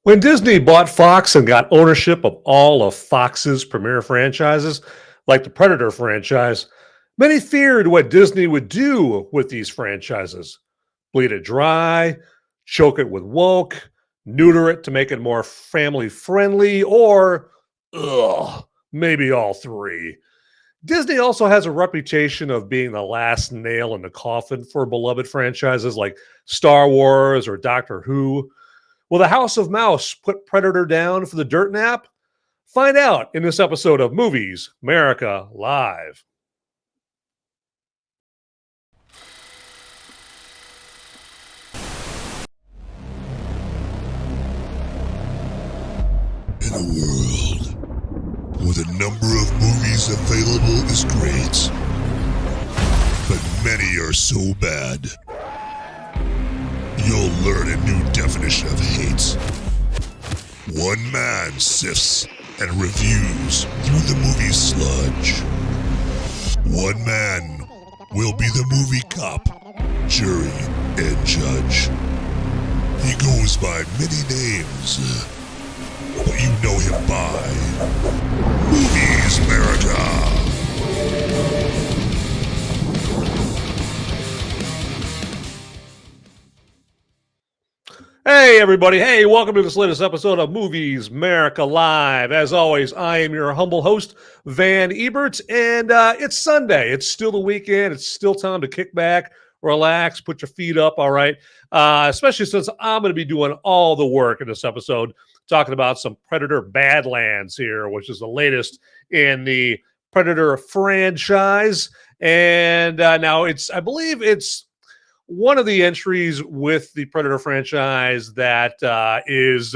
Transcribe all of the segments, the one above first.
When Disney bought Fox and got ownership of all of Fox's premier franchises, like the Predator franchise, many feared what Disney would do with these franchises. Bleed it dry, choke it with woke, neuter it to make it more family friendly, or maybe all three. Disney also has a reputation of being the last nail in the coffin for beloved franchises like Star Wars or Doctor Who. Will the House of Mouse put Predator down for the dirt nap? Find out in this episode of Movies Merica Live. In a world where the number of movies available is great, but many are so bad, you'll learn a new definition of hate. One man sifts and reviews through the movie sludge. One man will be the movie cop, jury, and judge. He goes by many names, but you know him by Movies Merica. Hey, everybody. Hey, welcome to this latest episode of Movies Merica Live. As always, I am your humble host, Van Ebert, and it's Sunday. It's still the weekend. It's still time to kick back, relax, put your feet up, all right? Especially since I'm going to be doing all the work in this episode, talking about some Predator Badlands here, which is the latest in the Predator franchise. And now I believe it's one of the entries with the Predator franchise that is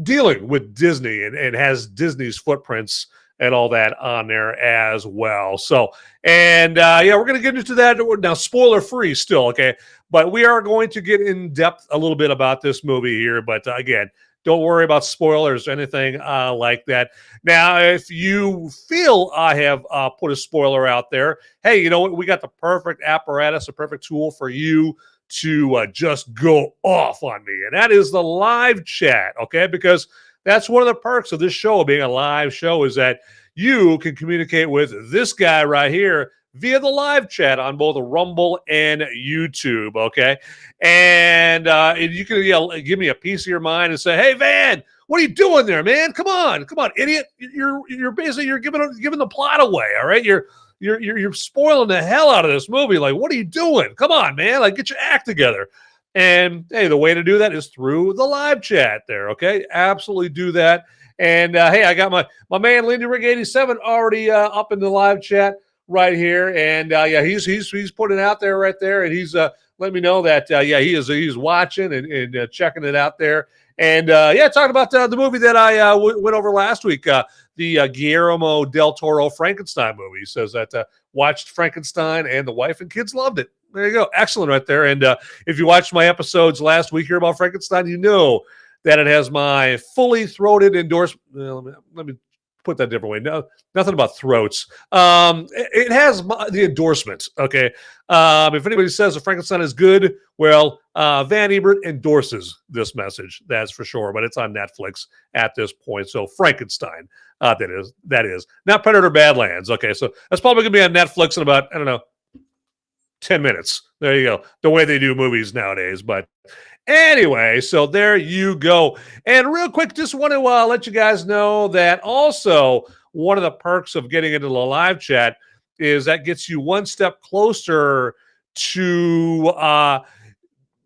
dealing with Disney and has Disney's footprints and all that on there as well. So, and we're going to get into that now, spoiler free still, okay? But we are going to get in depth a little bit about this movie here. But again, don't worry about spoilers or anything like that. Now, if you feel I have put a spoiler out there, hey, you know what? We got the perfect apparatus, a perfect tool for you to just go off on me. And that is the live chat, okay? Because that's one of the perks of this show, being a live show, is that you can communicate with this guy right here via the live chat on both Rumble and YouTube, okay? And you can give me a piece of your mind and say, "Hey, Van, what are you doing there, man? Come on, idiot! You're basically giving the plot away, all right? You're spoiling the hell out of this movie. Like, what are you doing? Come on, man! Like, get your act together." And hey, the way to do that is through the live chat there, okay? Absolutely do that. And hey, I got my man Lindy Rig 87 already up in the live chat right here, and he's putting it out there right there, and he's letting me know that he's watching and checking it out there, and talking about the movie that I went over last week, the Guillermo del Toro Frankenstein movie. He says that watched Frankenstein and the wife and kids loved it. There you go, excellent right there. And if you watched my episodes last week here about Frankenstein, you know that it has my fully throated endorsement. Let me put that a different way. No, nothing about throats. It has the endorsement. Okay. If anybody says that Frankenstein is good, well, Van Ebert endorses this message. That's for sure. But it's on Netflix at this point. So Frankenstein, that is not Predator Badlands. Okay. So that's probably going to be on Netflix in about, 10 minutes. There you go. The way they do movies nowadays. But anyway, so there you go. And real quick, just want to let you guys know that also one of the perks of getting into the live chat is that gets you one step closer to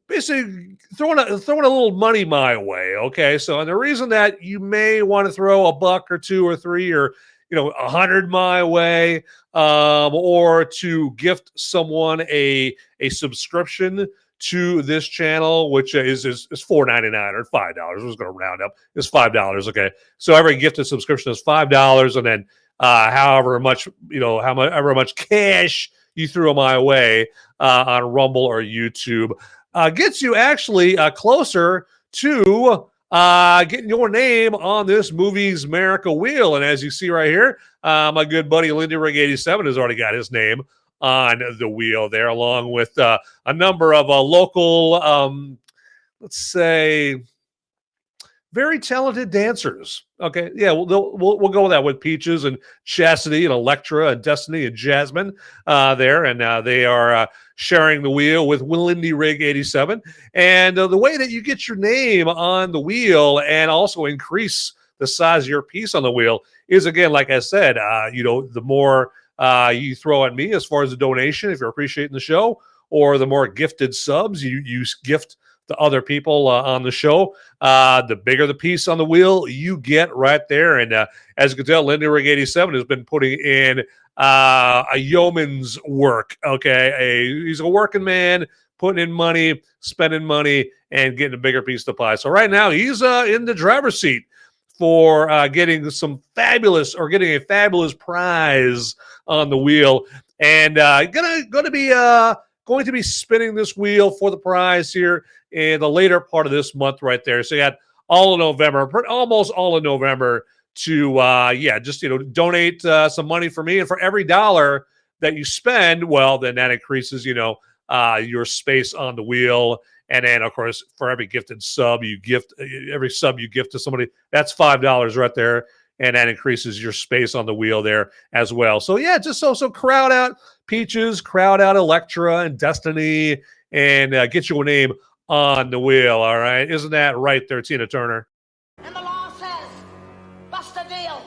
basically throwing a little money my way. Okay, so and the reason that you may want to throw $1 or $2 or $3 or 100 my way, or to gift someone a subscription to this channel, which is $4.99 or $5. I was going to round up. It's $5. Okay, so every gifted subscription is $5, and then however much cash you throw my way on Rumble or YouTube gets you actually closer to getting your name on this Movies Merica wheel. And as you see right here, my good buddy Lindy Rig 87 has already got his name on the wheel there, along with a number of local, let's say, very talented dancers. Okay, yeah, we'll go with that with Peaches and Chastity and Electra and Destiny and Jasmine there, and they are sharing the wheel with Lindy Rig 87. And the way that you get your name on the wheel and also increase the size of your piece on the wheel is, again, like I said, the more you throw at me as far as a donation, if you're appreciating the show, or the more gifted subs you gift to other people on the show, the bigger the piece on the wheel you get right there. And as you can tell, Lindy Rig 87 has been putting in a yeoman's work. Okay, he's a working man, putting in money, spending money, and getting a bigger piece of the pie. So right now he's in the driver's seat for getting a fabulous prize on the wheel, and going to be spinning this wheel for the prize here in the later part of this month right there. So you got all of November, almost all of November to donate some money for me. And for every dollar that you spend, well, then that increases your space on the wheel. And then, of course, for every gifted sub every sub you gift to somebody, that's $5 right there. And that increases your space on the wheel there as well. So, yeah, just so crowd out Peaches, crowd out Electra and Destiny, and get your name on the wheel, all right? Isn't that right there, Tina Turner? And the law says, bust a deal,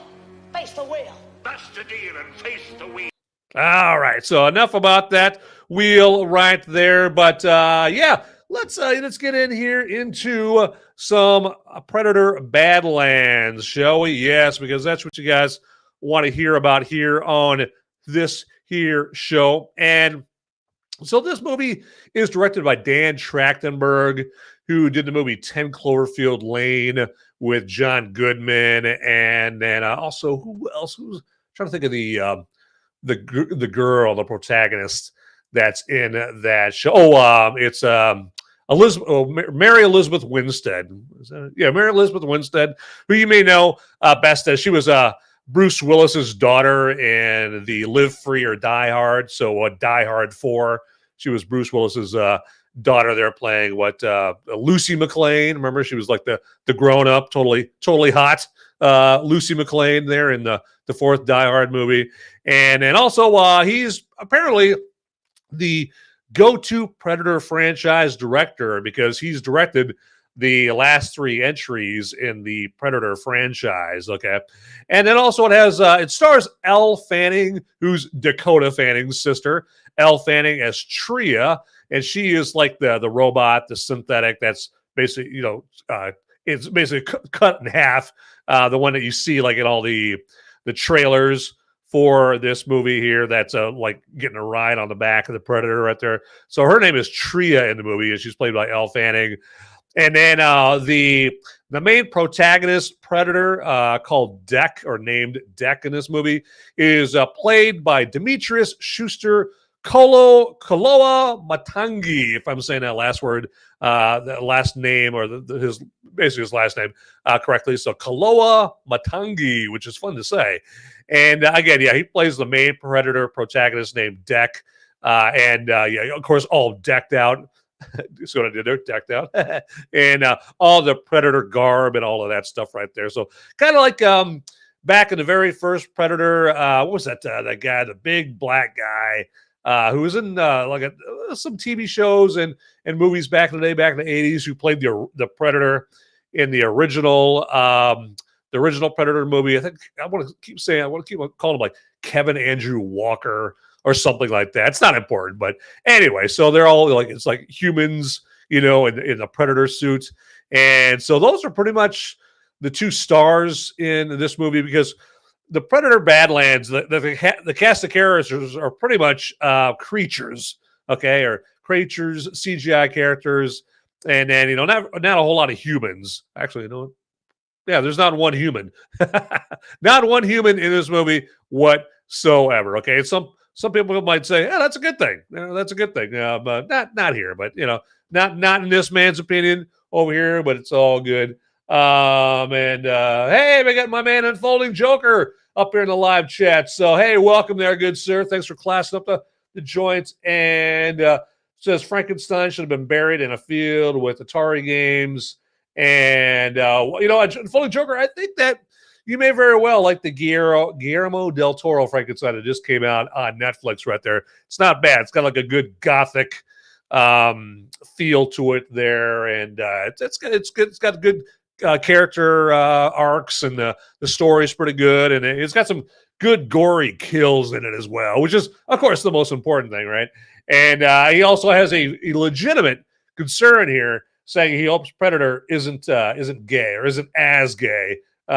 face the wheel. Bust a deal and face the wheel. All right, so enough about that wheel right there. But, let's get in here into some Predator Badlands, shall we? Yes, because that's what you guys want to hear about here on this here show. And so this movie is directed by Dan Trachtenberg, who did the movie 10 Cloverfield Lane with John Goodman, and then also who else? Who's trying to think of the girl, the protagonist that's in that show? It's Mary Elizabeth Winstead. Mary Elizabeth Winstead, who you may know best as she was Bruce Willis's daughter in the Live Free or Die Hard. So Die Hard 4. She was Bruce Willis's daughter there, playing Lucy McLean. Remember, she was like the grown up, totally hot Lucy McLean there in the fourth Die Hard movie. And also he's apparently the go-to Predator franchise director, because he's directed the last 3 entries in the Predator franchise. Okay. And then also it stars Elle Fanning, who's Dakota Fanning's sister. Elle Fanning as Thia, and she is like the robot, the synthetic that's basically, it's basically cut in half. The one that you see like in all the trailers for this movie here, that's like getting a ride on the back of the Predator right there. So her name is Thia in the movie, and she's played by Elle Fanning. And then the main protagonist, Predator, called Deck, or named Deck in this movie, is played by Dimitrius Schuster-Koloamatangi, if I'm saying that last word, that last name, or his last name correctly. So Koloamatangi, which is fun to say. And again, he plays the main Predator protagonist named Deck. Of course, all decked out. So what I did there, decked out. And all the Predator garb and all of that stuff right there. So kind of like back in the very first Predator, what was that? That guy, the big black guy, who was in some TV shows and movies back in the day, back in the 80s, who played the Predator in the original Predator movie. I think I want to keep calling him like Kevin Andrew Walker or something like that. It's not important, but anyway, so they're all like, it's like humans, in the Predator suit. And so those are pretty much the 2 stars in this movie, because the Predator Badlands, the cast of characters are pretty much creatures, okay, or creatures, CGI characters, and then not a whole lot of humans. Actually, there's not one human, not one human in this movie whatsoever. Okay, and some people might say, "Yeah, that's a good thing. That's a good thing," but not here. But not in this man's opinion over here. But it's all good. Hey, we got my man Unfolding Joker up here in the live chat. So, hey, welcome there, good sir. Thanks for classing up the joints. And says Frankenstein should have been buried in a field with Atari games And Fully Joker, I think that you may very well like the Guillermo del Toro Frankenstein that just came out on Netflix right there. It's not bad. It's got like a good gothic feel to it there, and it's good. It's got good character arcs, and the story's pretty good, and it's got some good gory kills in it as well, which is, of course, the most important thing, right? And he also has a legitimate concern here, saying he hopes Predator isn't gay or isn't as gay. He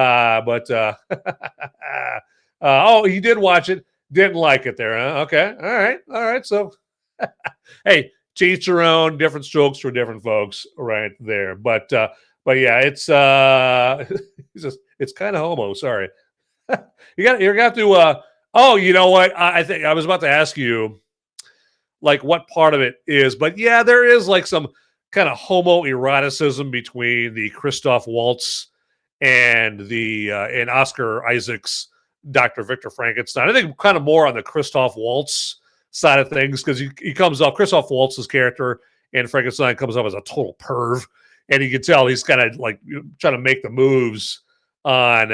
did watch it, didn't like it there. Huh? Okay, all right. So, hey, to each your own. Different strokes for different folks, right there. But yeah, it's it's kind of homo. Sorry, you're gonna have to. Oh, you know what? I think I was about to ask you, like, what part of it is, but yeah, there is like some kind of homoeroticism between the Christoph Waltz and and Oscar Isaac's Dr. Victor Frankenstein. I think kind of more on the Christoph Waltz side of things, because he comes off, Christoph Waltz's character in Frankenstein comes off as a total perv, and you can tell he's kind of like trying to make the moves on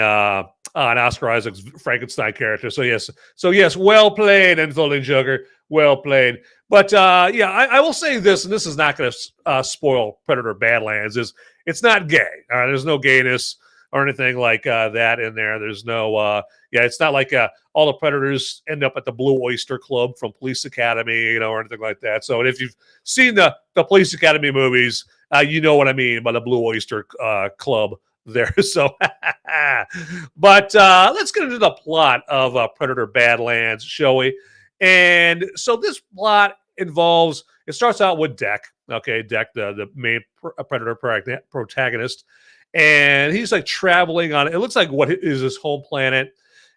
Oscar Isaac's Frankenstein character. So yes, well played, Unfolding Joker, well played. But I will say this, and this is not going to spoil Predator Badlands, is it's not gay. There's no gayness or anything like that in there. There's no, it's not like all the Predators end up at the Blue Oyster Club from Police Academy, or anything like that. So if you've seen the Police Academy movies, you know what I mean by the Blue Oyster Club there. So, but let's get into the plot of Predator Badlands, shall we? And so this plot involves, it starts out with Deck, the main Predator protagonist, and he's like traveling on, it looks like what is his home planet,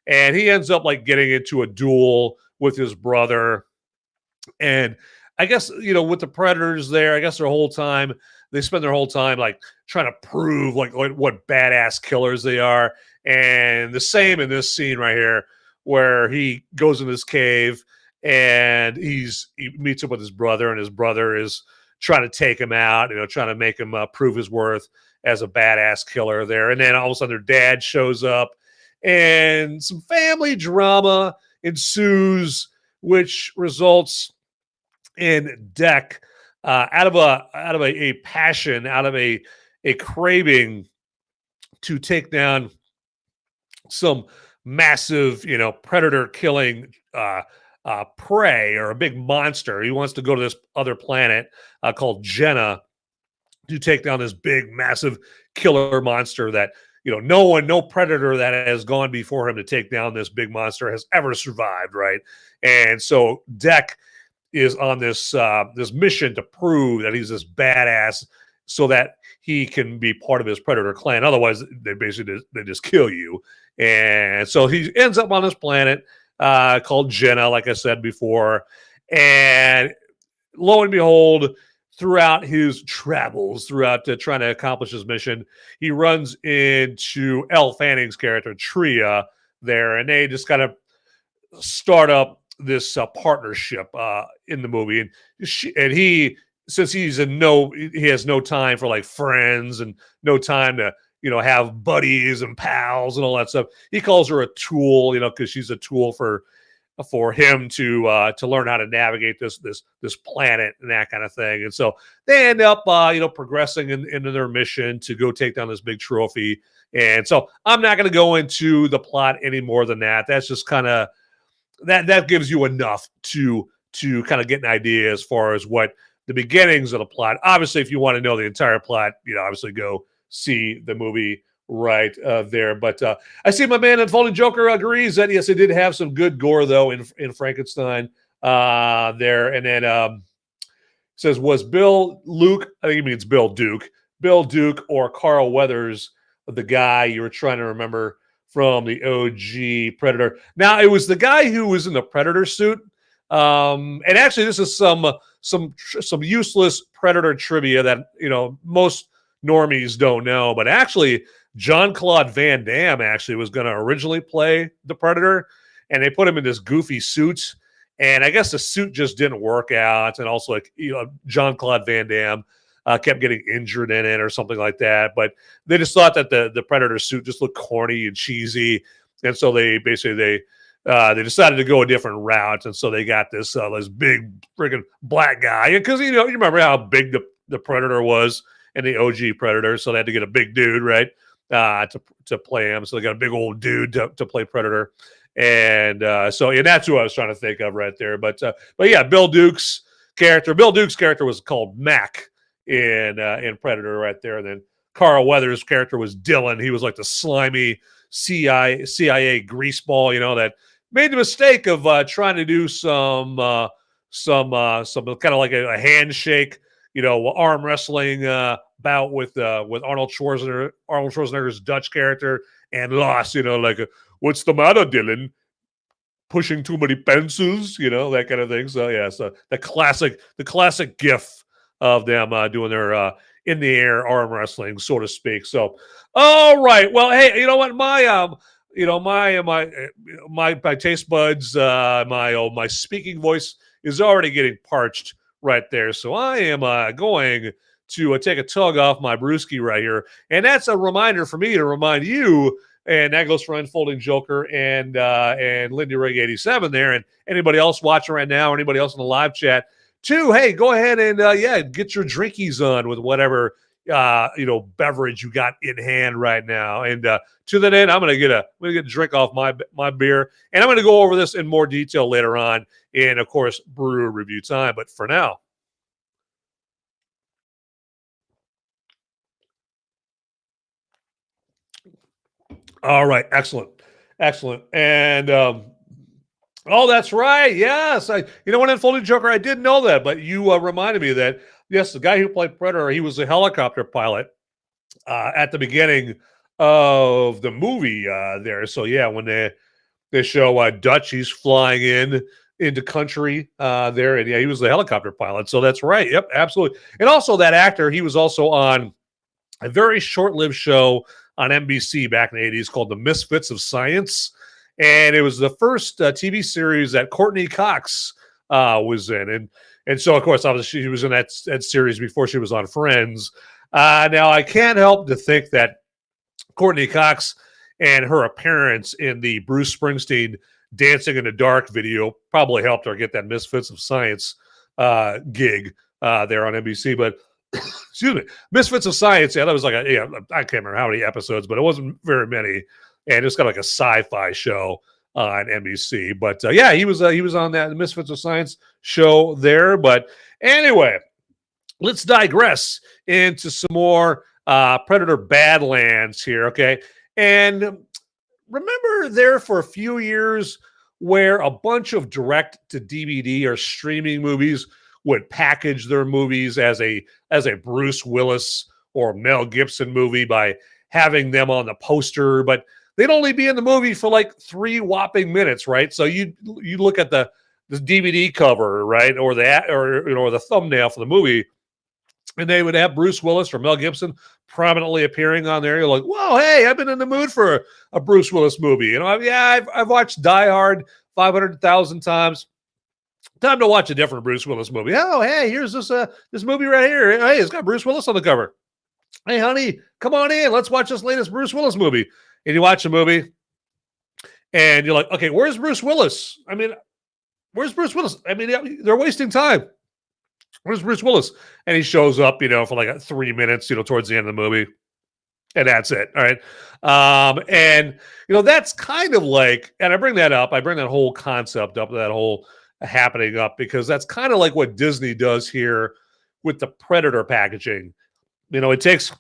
and he ends up like getting into a duel with his brother. And I guess, with the Predators there, I guess they spend their whole time like trying to prove like what badass killers they are. And the same in this scene right here, where he goes in this cave and he meets up with his brother, and his brother is trying to take him out, trying to make him prove his worth as a badass killer there. And then all of a sudden their dad shows up, and some family drama ensues, which results in Deck out of a passion, out of a craving to take down some massive, predator killing prey, or a big monster. He wants to go to this other planet called Jenna to take down this big, massive killer monster that, no predator that has gone before him to take down this big monster has ever survived, right? And so Deck is on this mission to prove that he's this badass, so that he can be part of his predator clan. Otherwise, they just kill you. And so he ends up on this planet called Jenna, like I said before. And lo and behold, throughout his travels, throughout trying to accomplish his mission, he runs into Elle Fanning's character, Thia, there, and they just kind of start up this partnership in the movie. And he, since he has no time for like friends and no time to have buddies and pals and all that stuff, he calls her a tool, because she's a tool for him to learn how to navigate this planet and that kind of thing. And so they end up progressing into their mission to go take down this big trophy. And so I'm not going to go into the plot any more than that. That's just kind of that gives you enough to kind of get an idea as far as what the beginnings of the plot. Obviously, if you want to know the entire plot, obviously go see the movie right there. But I see my man Unfolding Joker agrees that yes, it did have some good gore though in Frankenstein there. And then says, was Bill Luke? I think he means Bill Duke or Carl Weathers, the guy you were trying to remember from the OG Predator. Now it was the guy who was in the Predator suit. And actually, this is some useless Predator trivia that most normies don't know. But actually, Jean-Claude Van Damme actually was going to originally play the Predator, and they put him in this goofy suit. And I guess the suit just didn't work out. And also, Jean-Claude Van Damme kept getting injured in it or something like that. But they just thought that the Predator suit just looked corny and cheesy, and so they decided to go a different route, and so they got this big freaking black guy, because you remember how big the Predator was in the OG Predator, so they had to get a big dude, right, to play him. So they got a big old dude to play Predator, and that's who I was trying to think of right there. But yeah, Bill Duke's character was called Mac in Predator right there, and then Carl Weathers' character was Dylan. He was like the slimy CIA greaseball, that made the mistake of trying to do some kind of like a handshake, arm wrestling bout with Arnold Schwarzenegger's Dutch character, and lost. What's the matter, Dylan? Pushing too many pencils, that kind of thing. So yeah, so the classic gif of them doing their in the air arm wrestling, so to speak. So, all right. Well, hey, you know what? My taste buds, my speaking voice is already getting parched right there. So I am going to take a tug off my brewski right here, and that's a reminder for me to remind you. And that goes for Unfolding Joker and Lindy Rig 87 there, and anybody else watching right now, or anybody else in the live chat too. Hey, go ahead and get your drinkies on with whatever beverage you got in hand right now. And to that end, I'm gonna get a drink off my beer, and I'm gonna go over this in more detail later on in, of course, brew review time. But for now. All right, excellent. And that's right. Yes, when Unfolding Joker, I didn't know that, but you reminded me that yes, the guy who played Predator, he was a helicopter pilot at the beginning of the movie there. So yeah, when they show Dutch, he's flying into country there, and yeah, he was the helicopter pilot. So that's right. Yep, absolutely. And also that actor, he was also on a very short-lived show on NBC back in the 80s called The Misfits of Science. And it was the first TV series that Courtney Cox was in. And so, of course, obviously, she was in that series before she was on Friends. Now, I can't help to think that Courtney Cox and her appearance in the Bruce Springsteen Dancing in the Dark video probably helped her get that Misfits of Science gig there on NBC. But excuse me, Misfits of Science. Yeah, that was I can't remember how many episodes, but it wasn't very many, and it's got like a sci-fi show on NBC. But yeah, he was on that Misfits of Science show there. But anyway, let's digress into some more Predator Badlands here, okay? And remember there for a few years where a bunch of direct-to-DVD or streaming movies would package their movies as a Bruce Willis or Mel Gibson movie by having them on the poster, but they'd only be in the movie for like 3 whopping minutes, right? So you look at the DVD cover, right, or the thumbnail for the movie, and they would have Bruce Willis or Mel Gibson prominently appearing on there. You're like, whoa, hey, I've been in the mood for a Bruce Willis movie. I've watched Die Hard 500,000 times. Time to watch a different Bruce Willis movie. Oh, hey, here's this movie right here. Hey, it's got Bruce Willis on the cover. Hey, honey, come on in. Let's watch this latest Bruce Willis movie. And you watch the movie, and you're like, okay, where's Bruce Willis? Where's Bruce Willis? They're wasting time. Where's Bruce Willis? And he shows up, for like 3 minutes, towards the end of the movie. And that's it. All right. And that's kind of like, and I bring that whole concept up, that whole happening up, because that's kind of like what Disney does here with the Predator packaging. It takes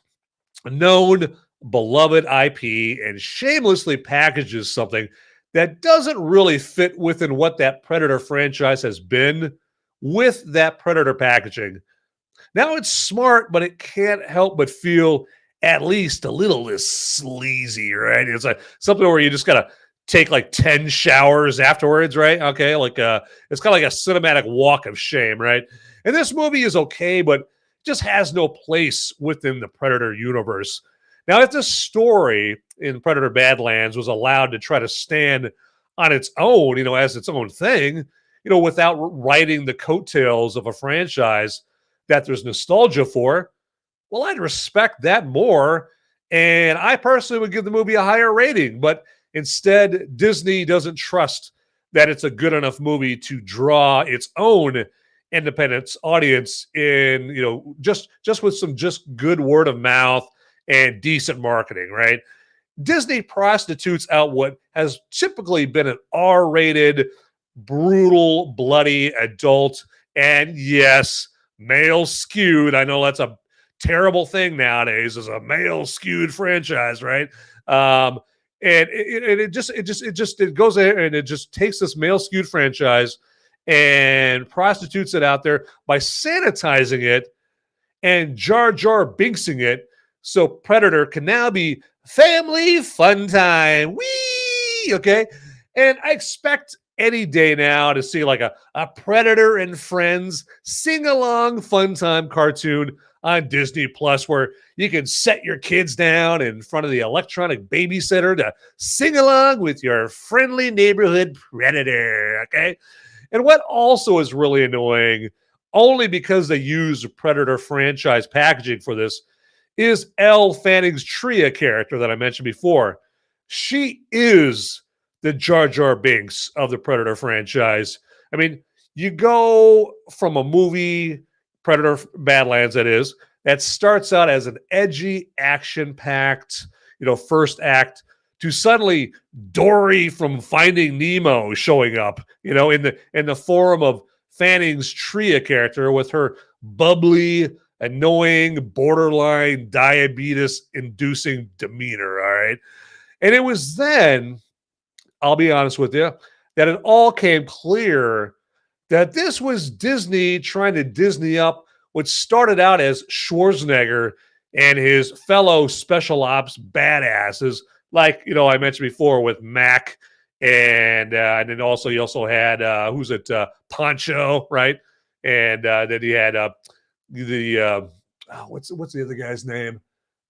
a known, beloved IP and shamelessly packages something that doesn't really fit within what that Predator franchise has been with that Predator packaging. Now it's smart, but it can't help but feel at least a little less sleazy, right? It's like something where you just gotta take like 10 showers afterwards, right? Okay, it's kind of like a cinematic walk of shame, right? And this movie is okay, but just has no place within the Predator universe. Now, if this story in Predator Badlands was allowed to try to stand on its own, as its own thing, without riding the coattails of a franchise, that there's nostalgia for, well, I'd respect that more. And I personally would give the movie a higher rating. But instead, Disney doesn't trust that it's a good enough movie to draw its own independent audience in, just with some just good word of mouth and decent marketing, right? Disney prostitutes out what has typically been an R-rated, brutal, bloody, adult, and yes, male skewed. I know that's a terrible thing nowadays, is a male skewed franchise, right? And it goes ahead and it just takes this male skewed franchise and prostitutes it out there by sanitizing it and Jar Jar Binksing it, so Predator can now be family fun time. Whee! Okay. And I expect any day now to see like a Predator and Friends sing-along fun time cartoon on Disney Plus, where you can set your kids down in front of the electronic babysitter to sing along with your friendly neighborhood predator. Okay. And what also is really annoying, only because they use Predator franchise packaging for this, is Elle Fanning's Thia character that I mentioned before. She is the Jar Jar Binks of the Predator franchise. I mean, you go from a movie, Predator Badlands, that starts out as an edgy, action-packed, first act, to suddenly Dory from Finding Nemo showing up, in the form of Fanning's Thia character with her bubbly, annoying, borderline diabetes-inducing demeanor, all right? And it was then, I'll be honest with you, that it all came clear that this was Disney trying to Disney up what started out as Schwarzenegger and his fellow special ops badasses, like, I mentioned before with Mac, and then also you also had, Poncho, right? And then he had what's the other guy's name?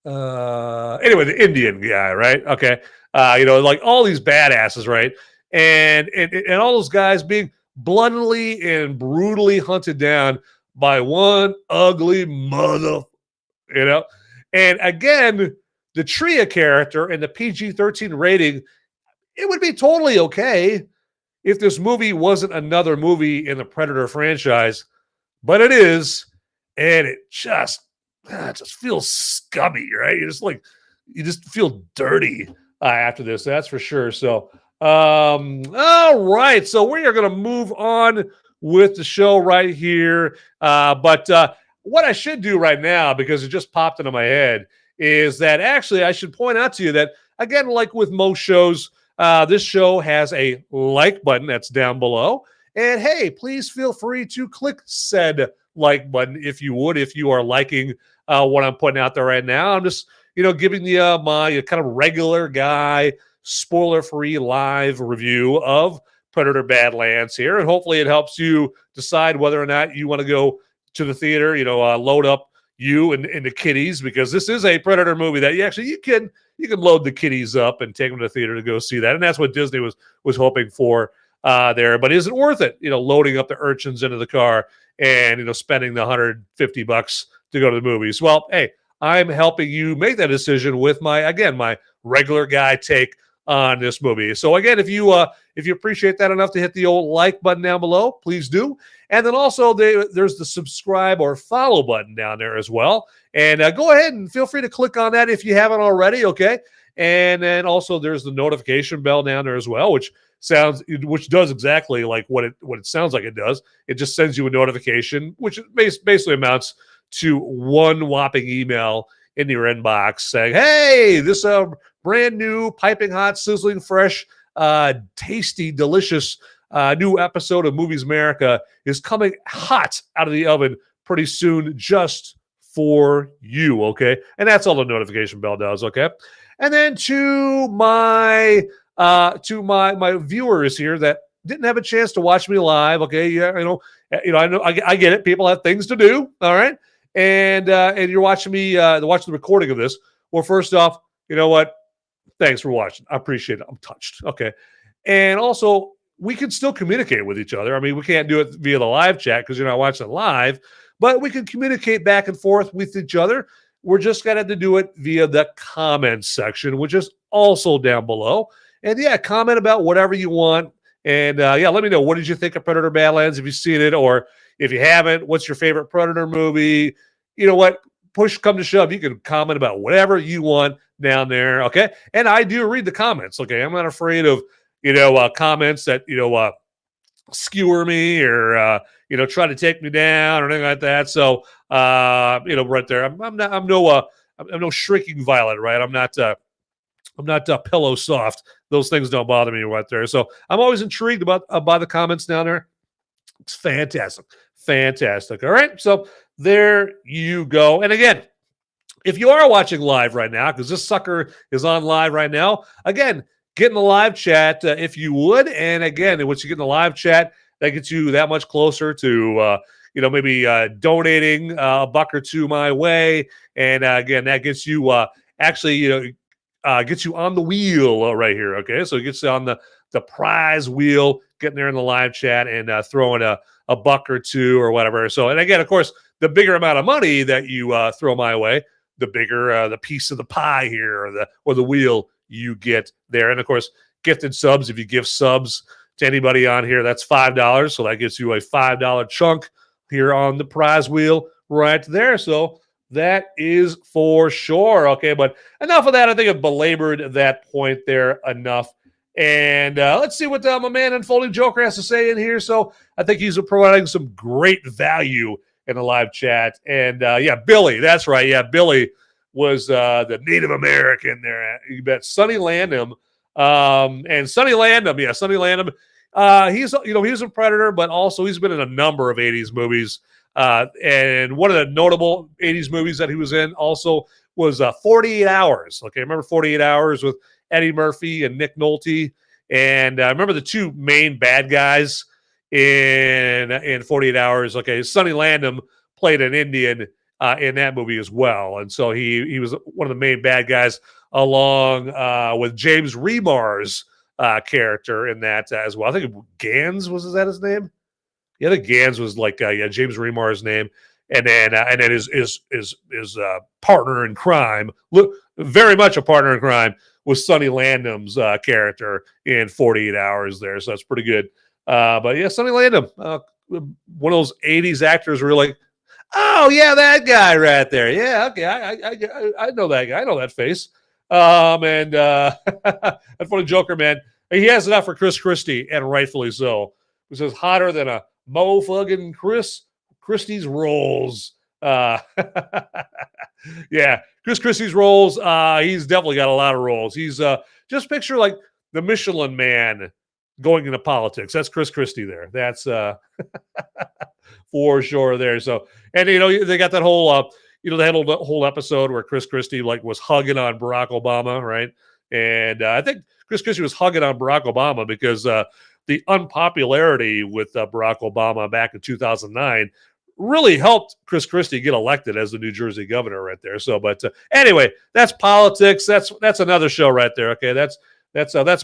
Anyway, the Indian guy, right? Okay. Like all these badasses, right? And all those guys being bluntly and brutally hunted down by one ugly mother, And again, the Thia character and the PG-13 rating, it would be totally okay if this movie wasn't another movie in the Predator franchise, but it is, and it just feels scummy, right? You just feel dirty after this, that's for sure. So, all right, so we are going to move on with the show right here. But what I should do right now, because it just popped into my head, is that actually I should point out to you that, again, like with most shows, this show has a like button that's down below. And hey, please feel free to click said like button if you are liking what I'm putting out there right now. I'm just, giving you my kind of regular guy, spoiler-free live review of Predator Badlands here. And hopefully it helps you decide whether or not you want to go to the theater, load up you and the kiddies, because this is a Predator movie that you can load the kiddies up and take them to the theater to go see that. And that's what Disney was hoping for there. But is it worth it, loading up the urchins into the car and, spending the $150 to go to the movies? Well, hey, I'm helping you make that decision with my regular guy take on this movie. So again, if you appreciate that enough to hit the old like button down below, please do. And then also there's the subscribe or follow button down there as well. And go ahead and feel free to click on that if you haven't already, okay? And then also there's the notification bell down there as well, which does exactly like what it sounds like it does. It just sends you a notification, which basically amounts to one whopping email in your inbox saying, hey, this brand new, piping hot, sizzling fresh, tasty, delicious new episode of Movies America is coming hot out of the oven pretty soon just for you, okay? And that's all the notification bell does, okay? And then to my viewers here that didn't have a chance to watch me live, okay? Yeah, I know I get it. People have things to do, all right? And you're watching me watch the recording of this. Well, first off, you know what? Thanks for watching. I appreciate it. I'm touched. Okay. And also, we can still communicate with each other. I mean, we can't do it via the live chat because you're not watching it live, but we can communicate back and forth with each other. We're just going to have to do it via the comments section, which is also down below. And yeah, comment about whatever you want. And yeah, let me know, what did you think of Predator Badlands? If you've seen it, or if you haven't, what's your favorite Predator movie? You know what? Push come to shove, you can comment about whatever you want down there, okay? And I do read the comments, okay? I'm not afraid of, comments that, skewer me or, try to take me down or anything like that. So, right there, I'm no shrinking violet, right? I'm not pillow soft. Those things don't bother me right there. So I'm always intrigued by the comments down there. It's fantastic. Fantastic. All right. So there you go. And again, if you are watching live right now, because this sucker is on live right now, again, get in the live chat if you would. And again, once you get in the live chat, that gets you that much closer to, maybe donating a buck or two my way. And again, that gets you gets you on the wheel right here. Okay. So it gets you on the prize wheel, getting there in the live chat and throwing a buck or two or whatever. So, and again, of course, the bigger amount of money that you throw my way, the bigger the piece of the pie here or the wheel you get there. And of course, gifted subs, if you give subs to anybody on here, that's $5. So that gets you a $5 chunk here on the prize wheel right there. So that is for sure. Okay, but enough of that. I think I've belabored that point there enough. And let's see what my man Unfolding Joker has to say in here. So I think he's providing some great value in the live chat. And yeah, Billy, that's right. Yeah, Billy was the Native American there. You bet. Sonny Landham. And Sonny Landham, yeah, Sonny Landham. He's a Predator, but also he's been in a number of 80s movies. And one of the notable 80s movies that he was in also was 48 Hours. Okay, remember 48 Hours with Eddie Murphy and Nick Nolte? And I remember the two main bad guys in 48 Hours. Okay, Sonny Landham played an Indian in that movie as well. And so he was one of the main bad guys along with James Remar's character in that as well. I think Gans, was that his name? Yeah, the Gans was like James Remar's name, and then his partner in crime, very much a partner in crime, was Sonny Landham's character in 48 Hours there. So that's pretty good. But yeah, Sonny Landham, one of those 80s actors who were like, oh yeah, that guy right there. Yeah, okay, I know that guy. I know that face. And that funny Joker, man. He has it out for Chris Christie, and rightfully so. He says hotter than a motherfucking Christie's rolls. Yeah, Chris Christie's rolls. He's definitely got a lot of rolls. He's just picture like the Michelin Man going into politics. That's Chris Christie there. That's for sure there. So, and they got that whole they had a whole episode where Chris Christie was hugging on Barack Obama, right? And I think Chris Christie was hugging on Barack Obama because the unpopularity with Barack Obama back in 2009 really helped Chris Christie get elected as the New Jersey governor right there. So, but anyway, that's politics. That's another show right there. Okay, that's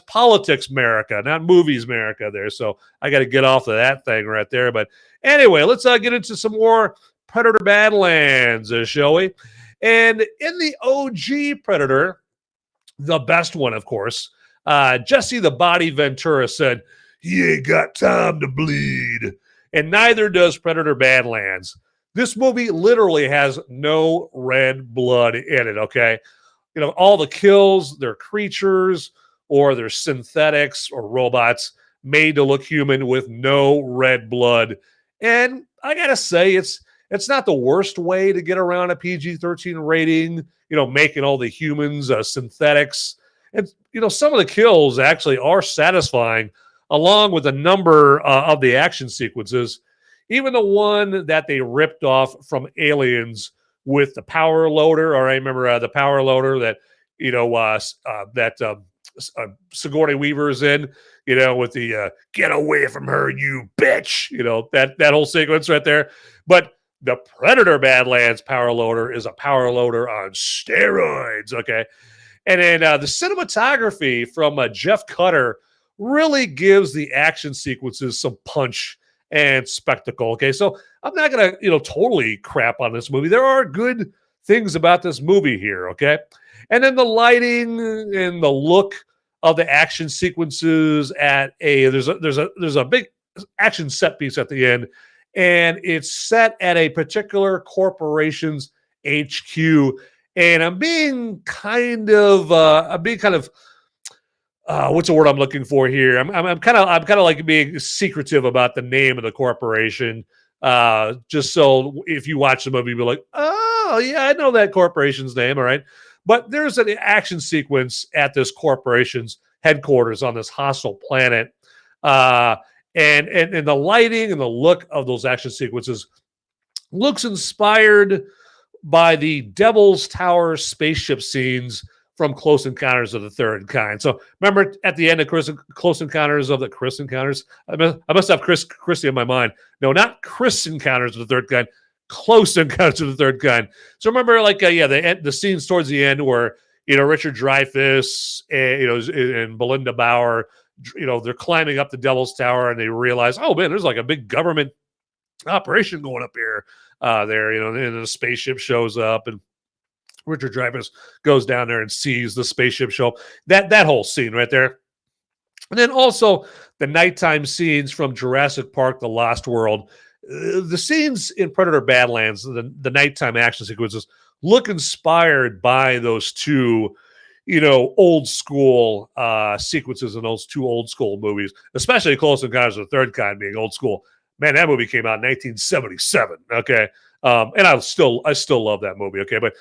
politics, Merica, not movies, Merica. There. So I got to get off of that thing right there. But anyway, let's get into some more Predator Badlands, shall we? And in the OG Predator, the best one, of course, Jesse the Body Ventura said, "He ain't got time to bleed." And neither does Predator Badlands. This movie literally has no red blood in it, okay? All the kills, they're creatures or they're synthetics or robots made to look human with no red blood. And I got to say, it's not the worst way to get around a PG-13 rating, making all the humans synthetics. And, some of the kills actually are satisfying, along with a number of the action sequences. Even the one that they ripped off from Aliens with the power loader, or I remember the power loader that, Sigourney Weaver's in, with the "get away from her, you bitch," that whole sequence right there. But the Predator Badlands power loader is a power loader on steroids, okay? And then the cinematography from Jeff Cutter really gives the action sequences some punch and spectacle. Okay, so I'm not gonna totally crap on this movie. There are good things about this movie here. Okay, and then the lighting and the look of the action sequences there's a big action set piece at the end, and it's set at a particular corporation's HQ. And I'm being kind of what's the word I'm looking for here? I'm kind of like being secretive about the name of the corporation, just so if you watch the movie, you'll be like, oh yeah, I know that corporation's name. All right, but there's an action sequence at this corporation's headquarters on this hostile planet, and the lighting and the look of those action sequences looks inspired by the Devil's Tower spaceship scenes from Close Encounters of the Third Kind. So remember at the end of Close Encounters of the Chris Encounters? I must have Christie in my mind. No, not Chris Encounters of the Third Kind. Close Encounters of the Third Kind. So remember, the scenes towards the end where Richard Dreyfuss and Belinda Bauer, they're climbing up the Devil's Tower and they realize, oh man, there's like a big government operation going up here. And the spaceship shows up and Richard Dreyfuss goes down there and sees the spaceship show up. That whole scene right there. And then also the nighttime scenes from Jurassic Park: The Lost World. The scenes in Predator Badlands, the nighttime action sequences, look inspired by those two, old school sequences in those two old school movies, especially Close Encounters of the Third Kind being old school. Man, that movie came out in 1977. Okay, and I still love that movie. Okay, but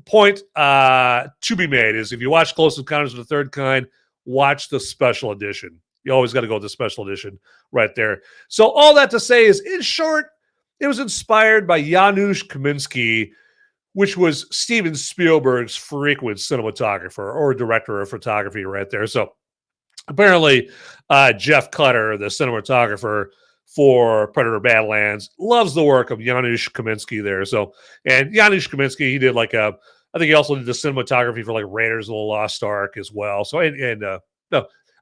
point to be made is if you watch Close Encounters of the Third Kind, watch the special edition. You always got to go with the special edition right there. So all that to say is, in short, it was inspired by Janusz Kaminski, which was Steven Spielberg's frequent cinematographer or director of photography right there. So apparently Jeff Cutter, the cinematographer for Predator Badlands, loves the work of Janusz Kaminski there. So, and Janusz Kaminski, he did I think he also did the cinematography for Raiders of the Lost Ark as well. So, no,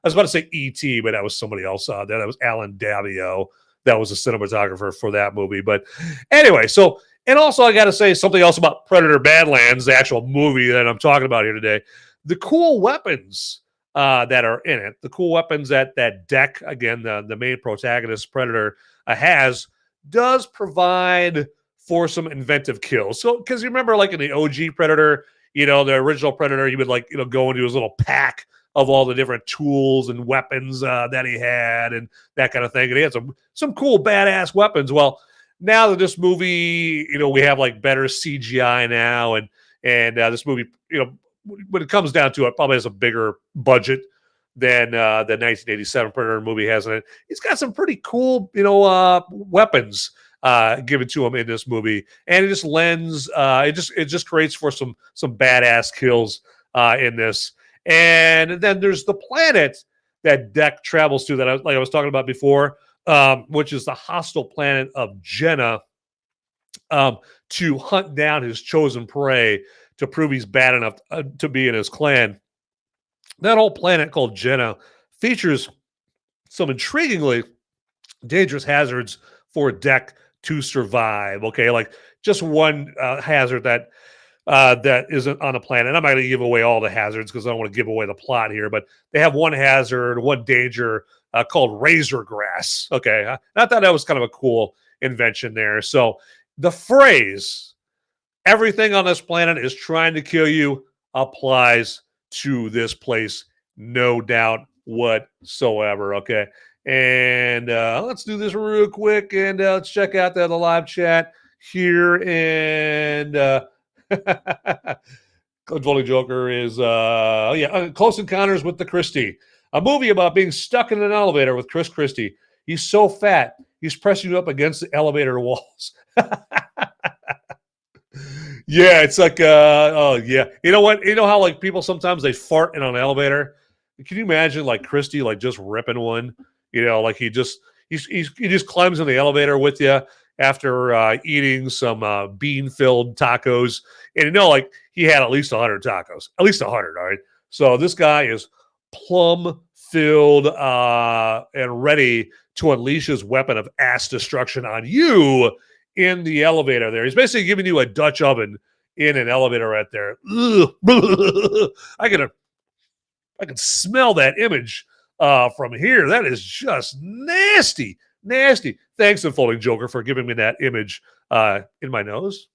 I was about to say E.T., but that was somebody else. That was Alan Davio. That was a cinematographer for that movie. But anyway, so, and also I got to say something else about Predator Badlands, the actual movie that I'm talking about here today. The cool weapons that are in it, the cool weapons that Deck, again, the main protagonist Predator has, does provide for some inventive kills. So, because you remember, in the OG Predator, the original Predator, he would go into his little pack of all the different tools and weapons that he had and that kind of thing. And he had some cool badass weapons. Well, now that this movie, we have better CGI now, and this movie, when it comes down to it, probably has a bigger budget than the 1987 Predator movie has in it. It's got some pretty cool, weapons given to him in this movie, and it just lends, it just creates for some badass kills in this. And then there's the planet that Deck travels to that I was talking about before, which is the hostile planet of Jenna, to hunt down his chosen prey to prove he's bad enough to be in his clan. That whole planet called Jenna features some intriguingly dangerous hazards for Deck to survive. Okay, just one hazard that isn't on the planet. I'm not going to give away all the hazards because I don't want to give away the plot here, but they have one hazard, one danger called razor grass. Okay, I thought that was kind of a cool invention there. So the phrase, everything on this planet is trying to kill you, applies to this place, no doubt whatsoever. Okay, and let's do this real quick, and let's check out the live chat here. And Voting Joker is Close Encounters with the Christie, a movie about being stuck in an elevator with Chris Christie. He's so fat, he's pressing you up against the elevator walls. Yeah, it's oh yeah. You know what? You know how people sometimes they fart in an elevator? Can you imagine Christie just ripping one? He just climbs in the elevator with you after eating some bean-filled tacos. And he had at least 100 tacos. At least 100, all right? So this guy is plumb filled and ready to unleash his weapon of ass destruction on you in the elevator there. He's basically giving you a Dutch oven in an elevator right there. I can smell that image from here. That is just nasty, nasty. Thanks, Unfolding Joker, for giving me that image in my nose.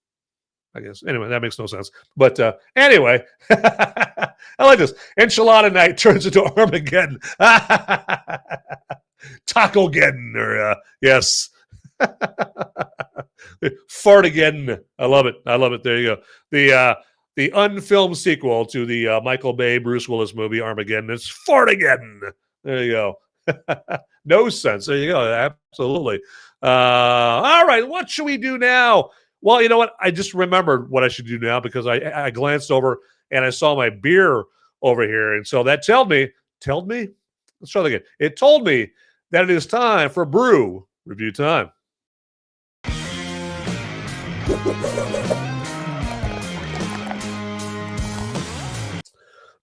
I guess. Anyway, that makes no sense. But anyway, I like this. Enchilada night turns into Armageddon. Taco-geddon, or yes. Fartageddon. I love it. I love it. There you go. The unfilmed sequel to the Michael Bay, Bruce Willis movie Armageddon. It's Fartageddon. There you go. No sense. There you go. Absolutely. All right. What should we do now? Well, you know what? I just remembered what I should do now because I glanced over and I saw my beer over here. And so that told me, let's try that again. It told me that it is time for brew review time.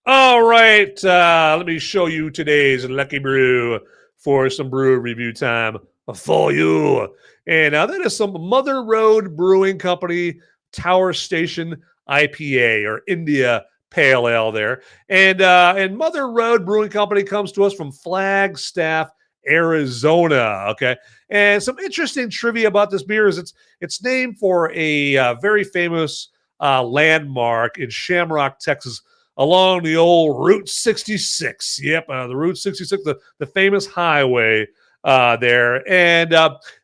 All right, let me show you today's lucky brew for some brew review time for you. And that is some Mother Road Brewing Company Tower Station IPA, or India Pale Ale there. And Mother Road Brewing Company comes to us from Flagstaff, Arizona. Okay. And some interesting trivia about this beer is it's named for a very famous landmark in Shamrock, Texas, along the old Route 66. Yep, the Route 66, the famous highway there. And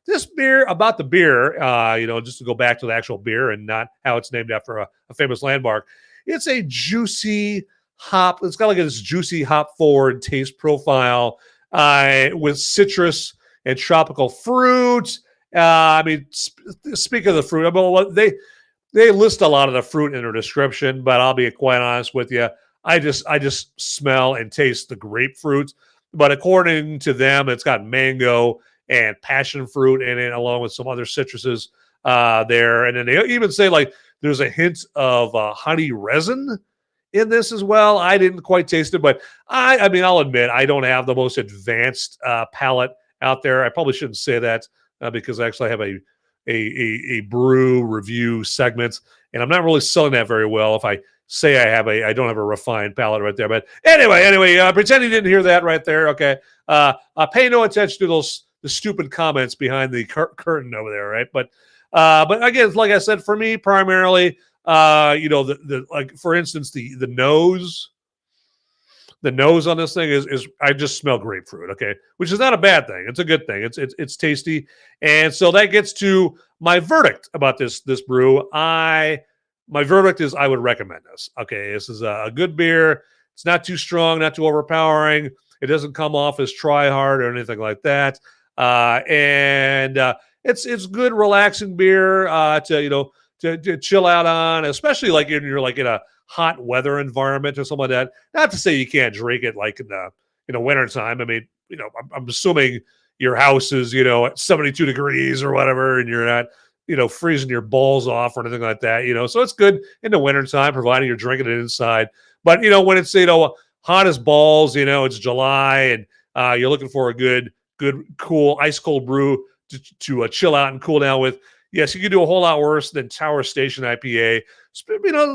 this beer, about the beer, just to go back to the actual beer and not how it's named after a famous landmark, it's a juicy hop. It's got like this juicy hop forward taste profile with citrus and tropical fruit. Speaking of the fruit, they list a lot of the fruit in their description, but I'll be quite honest with you. I just smell and taste the grapefruit. But according to them, it's got mango and passion fruit in it, along with some other citruses there. And then they even say like there's a hint of honey resin in this as well. I didn't quite taste it, but I'll admit I don't have the most advanced palate out there. I probably shouldn't say that because I actually have a brew review segment, and I'm not really selling that very well if I say I don't have a refined palate right there. But anyway, pretend you didn't hear that right there. Okay. Pay no attention to the stupid comments behind the curtain over there, right? But again, like I said, for me, primarily, like for instance, the nose on this thing is I just smell grapefruit, okay, which is not a bad thing. It's a good thing. It's tasty, and so that gets to my verdict about this brew. My verdict is I would recommend this. Okay, this is a good beer. It's not too strong, not too overpowering. It doesn't come off as try hard or anything like that. It's good, relaxing beer to chill out on, especially like you're like in a hot weather environment or something like that. Not to say you can't drink it like in the wintertime. I mean, I'm assuming your house is, at 72 degrees or whatever, and you're not, freezing your balls off or anything like that, So it's good in the wintertime, providing you're drinking it inside. But, when it's, hot as balls, it's July and you're looking for a good, cool, ice cold brew to chill out and cool down with. Yes, you could do a whole lot worse than Tower Station IPA.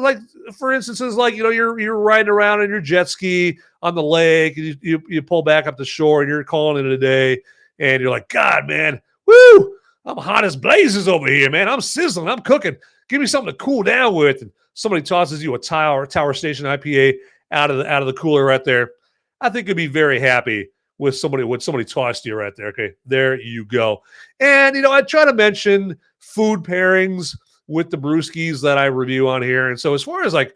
Like for instances, like you're riding around in your jet ski on the lake, and you pull back up the shore, and you're calling it a day, and you're like, God, man, woo! I'm hot as blazes over here, man. I'm sizzling. I'm cooking. Give me something to cool down with. And somebody tosses you a Tower Station IPA out of the cooler right there. I think you'd be very happy with somebody tossed you right there. Okay, there you go. And I try to mention food pairings with the brewskis that I review on here. And so as far as like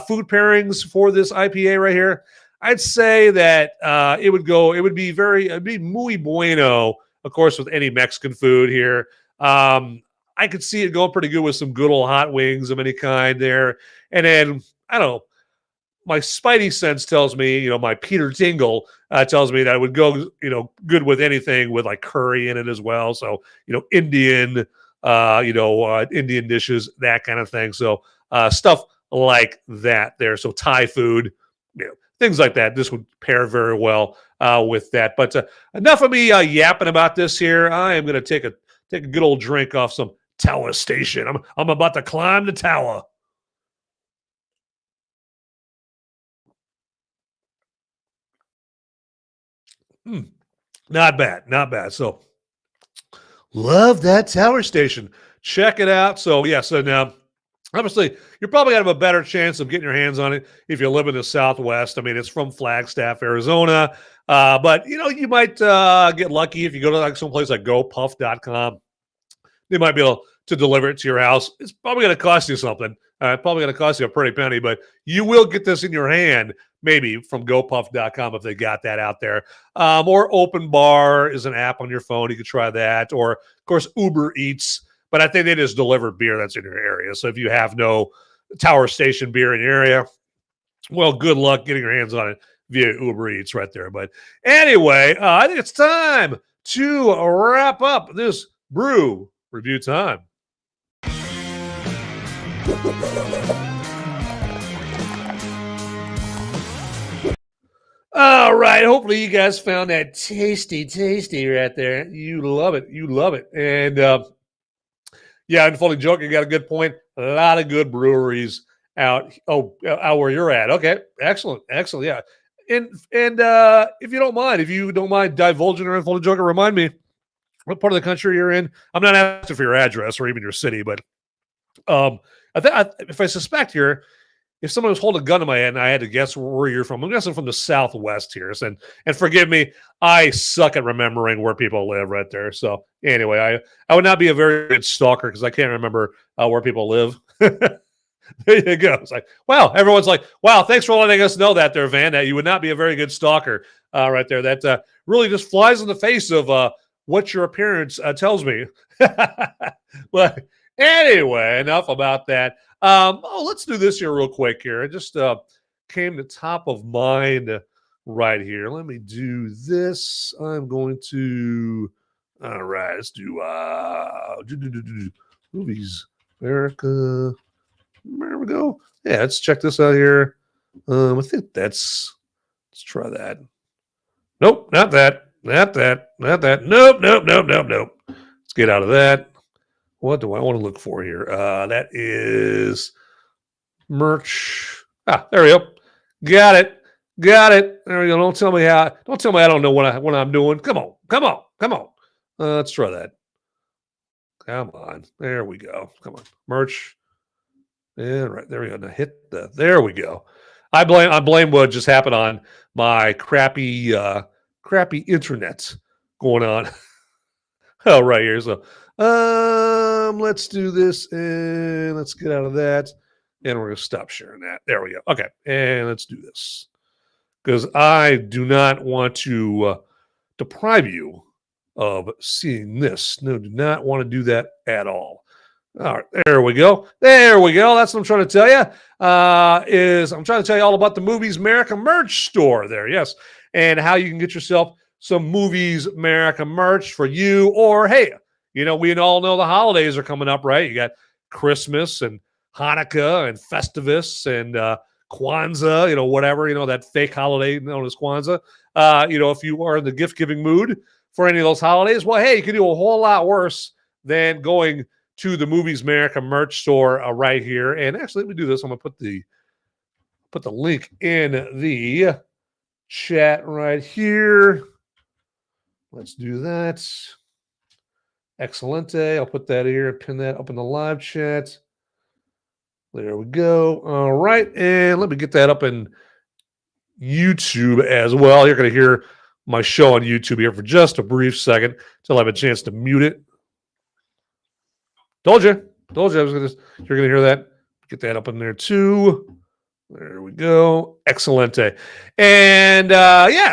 food pairings for this IPA right here, I'd say that it'd be muy bueno, of course, with any Mexican food here. I could see it going pretty good with some good old hot wings of any kind there. And then, I don't know, my spidey sense tells me, my Peter Tingle tells me that it would go, good with anything with like curry in it as well. So, Indian, Indian dishes, that kind of thing. So stuff like that there. So Thai food, things like that. This would pair very well with that. But enough of me yapping about this here. I am going to take a good old drink off some Tower Station. I'm about to climb the tower. Not bad, not bad. So love that Tower Station. Check it out. So yeah, so now obviously you're probably gonna have a better chance of getting your hands on it if you live in the Southwest. I mean, it's from Flagstaff, Arizona. But you might get lucky if you go to like someplace like GoPuff.com. They might be able to deliver it to your house. It's probably going to cost you something. Probably going to cost you a pretty penny, but you will get this in your hand, maybe from GoPuff.com if they got that out there. Or Open Bar is an app on your phone. You could try that. Or, of course, Uber Eats. But I think they just deliver beer that's in your area. So if you have no Tower Station beer in your area, well, good luck getting your hands on it via Uber Eats right there. But anyway, I think it's time to wrap up this brew review time. All right. Hopefully you guys found that tasty right there. You love it. You love it. And yeah, Unfolding Joke, you got a good point. A lot of good breweries out where you're at. Okay. Excellent. Yeah. And if you don't mind divulging or Unfolding Joker, remind me what part of the country you're in. I'm not asking for your address or even your city, but if I suspect here, if someone was holding a gun to my head and I had to guess where you're from, I'm guessing from the Southwest here. And forgive me, I suck at remembering where people live right there. So anyway, I would not be a very good stalker because I can't remember where people live. There you go. It's like, wow, everyone's like, wow, thanks for letting us know that there, Van, that you would not be a very good stalker right there. That really just flies in the face of what your appearance tells me. But anyway, enough about that. Let's do this here real quick here. It just came to top of mind right here. Let me do this. I'm going to, all right, let's do movies, Merica. There we go. Yeah, let's check this out here. I think let's try that. Nope, not that. Not that. Nope. Let's get out of that. What do I want to look for here? That is merch. There we go. Got it. There we go. Don't tell me I don't know what I'm doing. Come on. Let's try that. Come on. There we go. Come on. Merch. Yeah, right. There we go. Now hit there we go. I blame what just happened on my crappy internet going on. Oh, right here. So let's do this and let's get out of that. And we're gonna stop sharing that. There we go. Okay, and let's do this. Because I do not want to deprive you of seeing this. No, do not want to do that at all. All right, there we go. That's what I'm trying to tell you. I'm trying to tell you all about the Movies Merica merch store there. Yes, and how you can get yourself some Movies Merica merch for you. Or hey, we all know the holidays are coming up, right? You got Christmas and Hanukkah and Festivus and Kwanzaa. Whatever, that fake holiday known as Kwanzaa. If you are in the gift giving mood for any of those holidays, well, hey, you can do a whole lot worse than going to the Movies Merica merch store right here. And actually, let me do this. I'm gonna put the link in the chat right here. Let's do that. Excelente. I'll put that here and pin that up in the live chat. There we go. All right, and let me get that up in YouTube as well. You're gonna hear my show on YouTube here for just a brief second until I have a chance to mute it. Told you you're gonna hear that. Get that up in there too. There we go. Excelente. And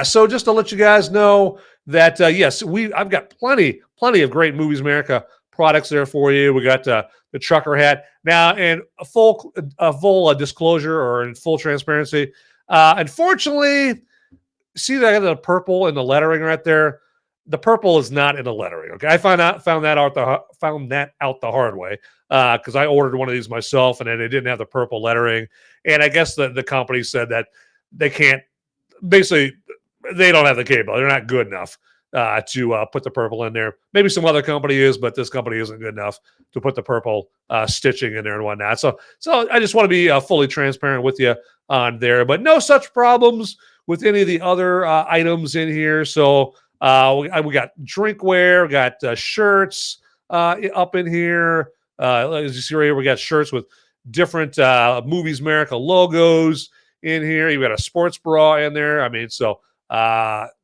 so just to let you guys know that yes, I've got plenty of great Movies Merica products there for you. We got the trucker hat now, and a full disclosure or in full transparency. Unfortunately, see that I got the purple in the lettering right there. The purple is not in the lettering. Okay, I found that out the hard way because I ordered one of these myself, and then it didn't have the purple lettering. And I guess the company said that they can't basically, they don't have the cable. They're not good enough to put the purple in there. Maybe some other company is, but this company isn't good enough to put the purple stitching in there and whatnot. So I just want to be fully transparent with you on there. But no such problems with any of the other items in here. So we got drinkware, we got shirts up in here. As you see right here, we got shirts with different Movies America logos in here. You got a sports bra in there. I mean, so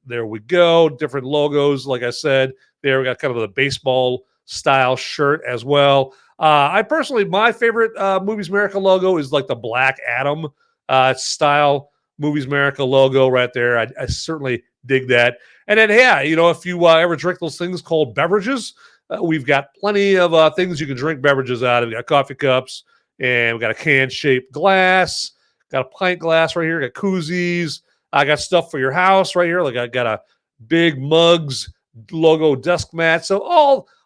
there we go. Different logos, like I said. There we got kind of the baseball style shirt as well. I personally, my favorite Movies America logo is like the Black Adam style Movies America logo right there. I certainly dig that. And then, yeah, you know, if you ever drink those things called beverages, we've got plenty of things you can drink beverages out of. We got coffee cups, and we got a can-shaped glass. Got a pint glass right here. Got koozies. I got stuff for your house right here. Like I got a big mugs logo desk mat. So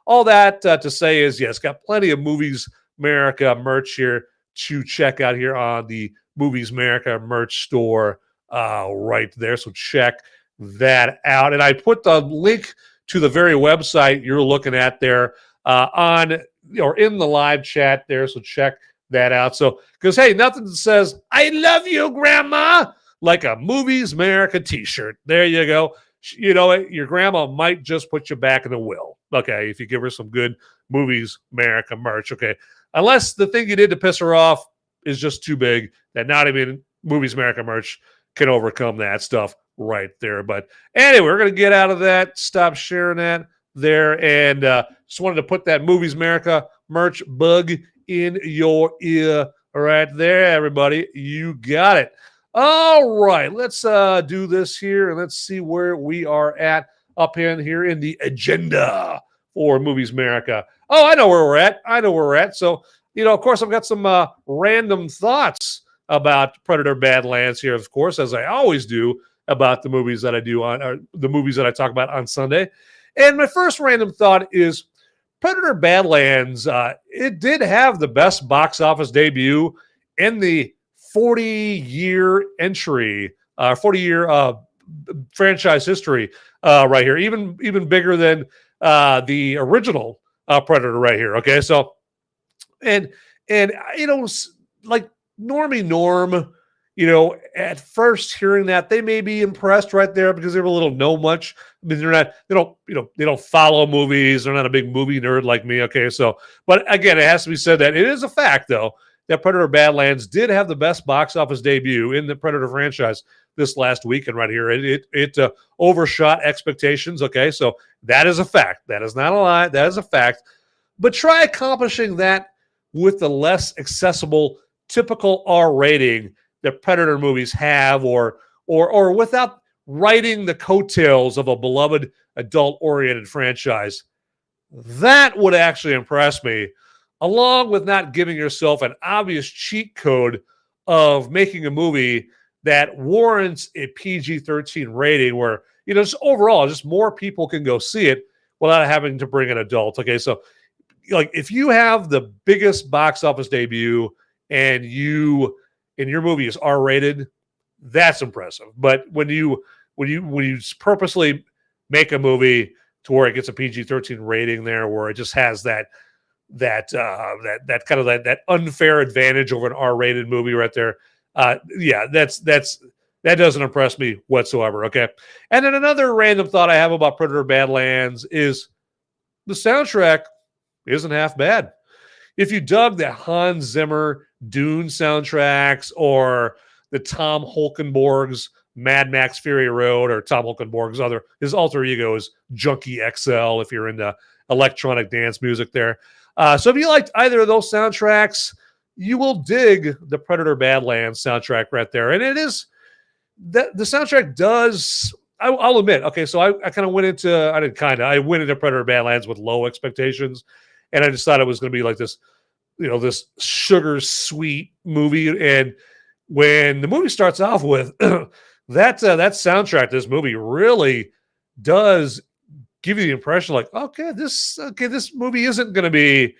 all that to say is, yes, got plenty of Movies America merch here to check out here on the Movies America merch store right there. So check that out. And I put the link to the very website you're looking at there on or in the live chat there. So check that out. So, because hey, nothing says "I love you, Grandma" like a Movies America T-shirt. There you go. You know, your grandma might just put you back in the will. Okay, if you give her some good Movies America merch. Okay, unless the thing you did to piss her off is just too big that not even Movies America merch can overcome that stuff right there. But anyway, we're gonna get out of that. Stop sharing that there, and just wanted to put that Movies America merch bug in your ear right there, everybody. You got it. All right, let's do this here, and let's see where we are at up in here in the agenda for Movies America. Oh, I know where we're at. So, you know, of course, I've got some random thoughts about Predator Badlands here, of course, as I always do about the movies that I do on the movies that I talk about on Sunday. And my first random thought is Predator Badlands. It did have the best box office debut in the 40-year entry, 40-year franchise history right here, even bigger than the original Predator right here. Okay, so and you know, like Normie Norm, you know, at first hearing that, they may be impressed right there because they're a little know much. I mean, they don't follow movies. They're not a big movie nerd like me. Okay, so, but again, it has to be said that it is a fact, though, that Predator Badlands did have the best box office debut in the Predator franchise this last weekend right here. It overshot expectations. Okay, so that is a fact. That is not a lie. That is a fact. But try accomplishing that with the less accessible, typical R rating that Predator movies have, or without riding the coattails of a beloved adult-oriented franchise. That would actually impress me, along with not giving yourself an obvious cheat code of making a movie that warrants a PG-13 rating where, you know, just overall, just more people can go see it without having to bring an adult. Okay, so like if you have the biggest box office debut and your movie is R-rated, that's impressive. But when you purposely make a movie to where it gets a PG-13 rating there, where it just has that kind of that unfair advantage over an R-rated movie right there, yeah, that doesn't impress me whatsoever. Okay, and then another random thought I have about Predator Badlands is the soundtrack isn't half bad. If you dug the Hans Zimmer Dune soundtracks or the Tom Holkenborg's Mad Max Fury Road, or Tom Holkenborg's his alter ego is Junkie XL if you're into electronic dance music there. So if you liked either of those soundtracks, you will dig the Predator Badlands soundtrack right there. And it is that the soundtrack does, I'll admit, okay, so I went into Predator Badlands with low expectations, and I just thought it was going to be like this, you know, this sugar sweet movie. And when the movie starts off with that soundtrack, this movie really does give you the impression like, this movie isn't going to be,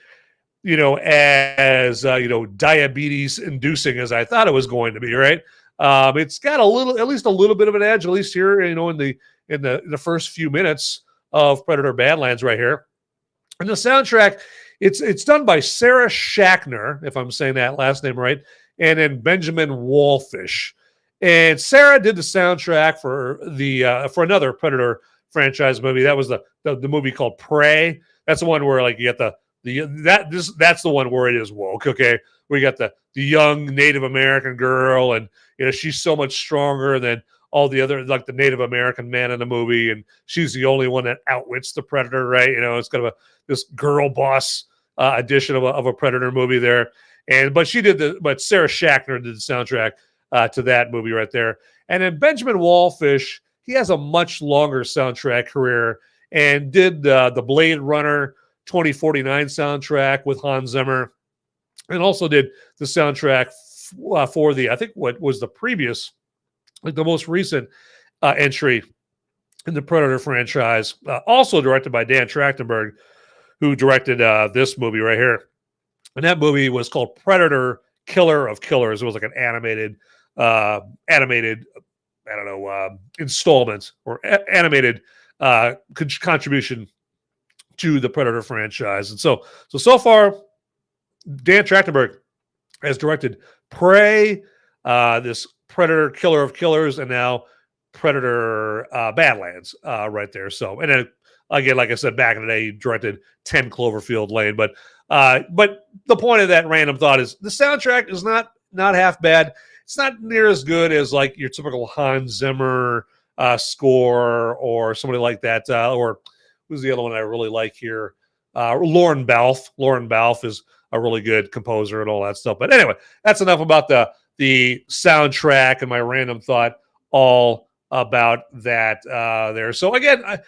you know, as diabetes inducing as I thought it was going to be, right? It's got at least a little bit of an edge, at least here, in the first few minutes of Predator Badlands right here. And the soundtrack, it's done by Sarah Schachner, if I'm saying that last name right, and then Benjamin Wallfish. And Sarah did the soundtrack for for another Predator franchise movie. That was the movie called Prey. That's the one where like you get that's the one where it is woke. Okay, where you got the young Native American girl, and she's so much stronger than all the other, like the Native American man in the movie, and she's the only one that outwits the Predator, right? It's kind of this girl boss edition of a Predator movie there. But Sarah Schachner did the soundtrack to that movie right there. And then Benjamin Wallfish, he has a much longer soundtrack career and did the Blade Runner 2049 soundtrack with Hans Zimmer, and also did the soundtrack for I think what was the previous, like the most recent entry in the Predator franchise, also directed by Dan Trachtenberg, who directed this movie right here. And that movie was called Predator Killer of Killers. It was like an animated, installment or animated contribution to the Predator franchise. And so far, Dan Trachtenberg has directed Prey, this Predator Killer of Killers, and now Predator Badlands right there. So, and then again, like I said, back in the day, he directed 10 Cloverfield Lane. But the point of that random thought is the soundtrack is not half bad. It's not near as good as like your typical Hans Zimmer score or somebody like that. Or who's the other one I really like here? Lauren Balfe. Lauren Balfe is a really good composer and all that stuff. But anyway, that's enough about the soundtrack and my random thought all about that there. So again, I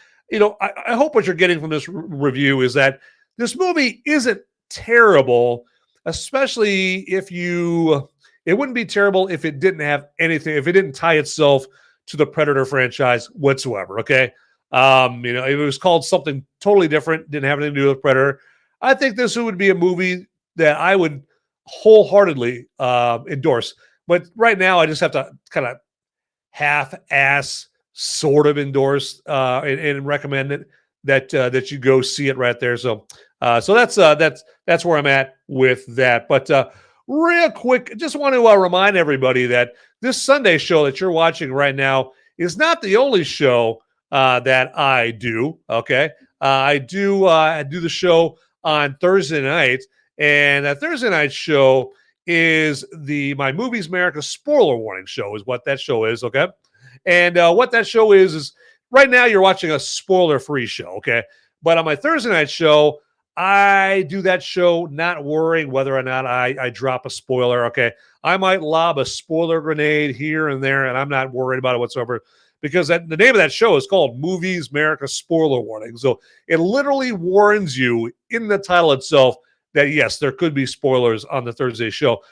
hope what you're getting from this review is that this movie isn't terrible, especially if it wouldn't be terrible if it didn't have anything, if it didn't tie itself to the Predator franchise whatsoever. Okay. If it was called something totally different, didn't have anything to do with Predator, I think this would be a movie that I would wholeheartly endorse. But right now, I just have to kind of half-ass sort of endorse and recommend it that you go see it right there. So that's where I'm at with that. But real quick, just want to remind everybody that this Sunday show that you're watching right now is not the only show that I do. Okay, I do the show on Thursday night, and that Thursday night show is my Movies Merica spoiler warning show. Is what that show is. Okay, and what that show is right now you're watching a spoiler-free show. Okay, but on my Thursday night show, I do that show not worrying whether or not I drop a spoiler. Okay, I might lob a spoiler grenade here and there, and I'm not worried about it whatsoever, because the name of that show is called Movies Merica Spoiler Warning. So it literally warns you in the title itself that yes, there could be spoilers on the Thursday show.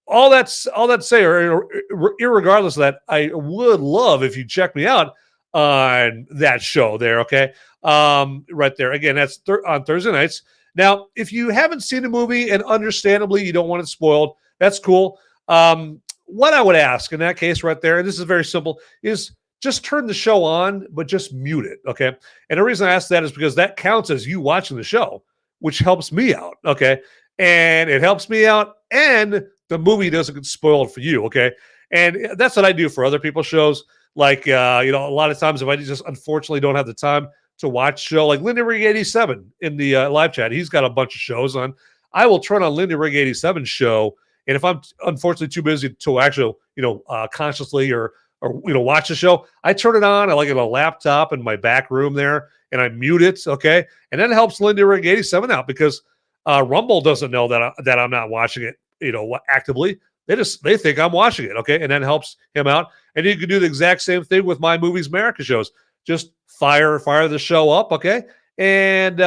All that say, irregardless of that, I would love if you check me out on that show there. Okay, right there. Again, that's on Thursday nights. Now, if you haven't seen the movie and understandably you don't want it spoiled, that's cool. What I would ask in that case right there, and this is very simple, is just turn the show on, but just mute it, okay? And the reason I ask that is because that counts as you watching the show, which helps me out, okay? And it helps me out, and the movie doesn't get spoiled for you, okay? And that's what I do for other people's shows. Like, a lot of times if I just unfortunately don't have the time to watch show, like Lindy Rig 87 in the live chat, he's got a bunch of shows on. I will turn on Lindy Rig 87's show, and if I'm unfortunately too busy to actually, consciously or watch the show, I turn it on. I like it on a laptop in my back room there, and I mute it. Okay, and that helps Lindy Rig 87 out because Rumble doesn't know that I'm not watching it, actively. They think I'm watching it. Okay, and that helps him out. And you can do the exact same thing with my Movies Merica shows. Just fire the show up, okay, and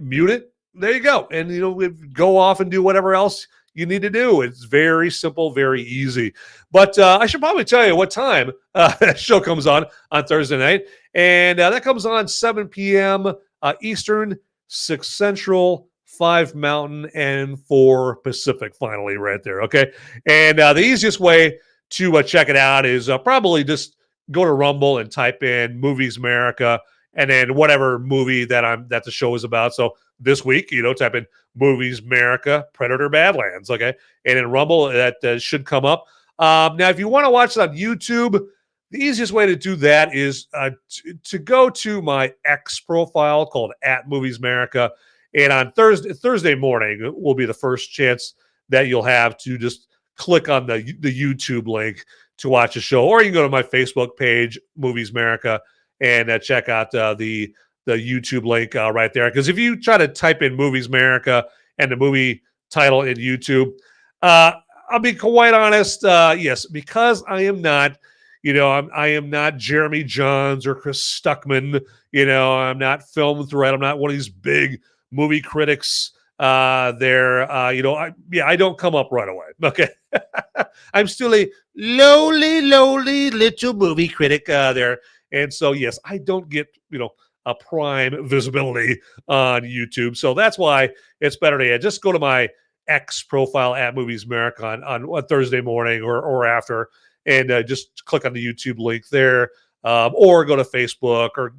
mute it. There you go, and go off and do whatever else you need to do. It's very simple, very easy. But I should probably tell you what time that show comes on Thursday night. And that comes on 7 p.m. Eastern, 6 Central, 5 Mountain, and 4 Pacific, finally, right there, okay? And the easiest way to check it out is probably just go to Rumble and type in Movies America, and then whatever movie that the show is about. So this week, type in Movies America, Predator Badlands, okay? And in Rumble, that should come up. Now, if you want to watch it on YouTube, the easiest way to do that is to go to my X profile called @MoviesAmerica, and on Thursday morning will be the first chance that you'll have to just click on the YouTube link to watch a show, or you can go to my Facebook page, Movies America, and check out the YouTube link right there. Because if you try to type in Movies America and the movie title in YouTube, I'll be quite honest. Yes, because I am not, I am not Jeremy Johns or Chris Stuckman. I'm not Film Threat. I'm not one of these big movie critics. I don't come up right away. Okay, I'm still a lowly little movie critic there, and so yes, I don't get a prime visibility on YouTube. So that's why it's better to just go to my X profile @Movies America on Thursday morning or after, and just click on the YouTube link there, or go to Facebook or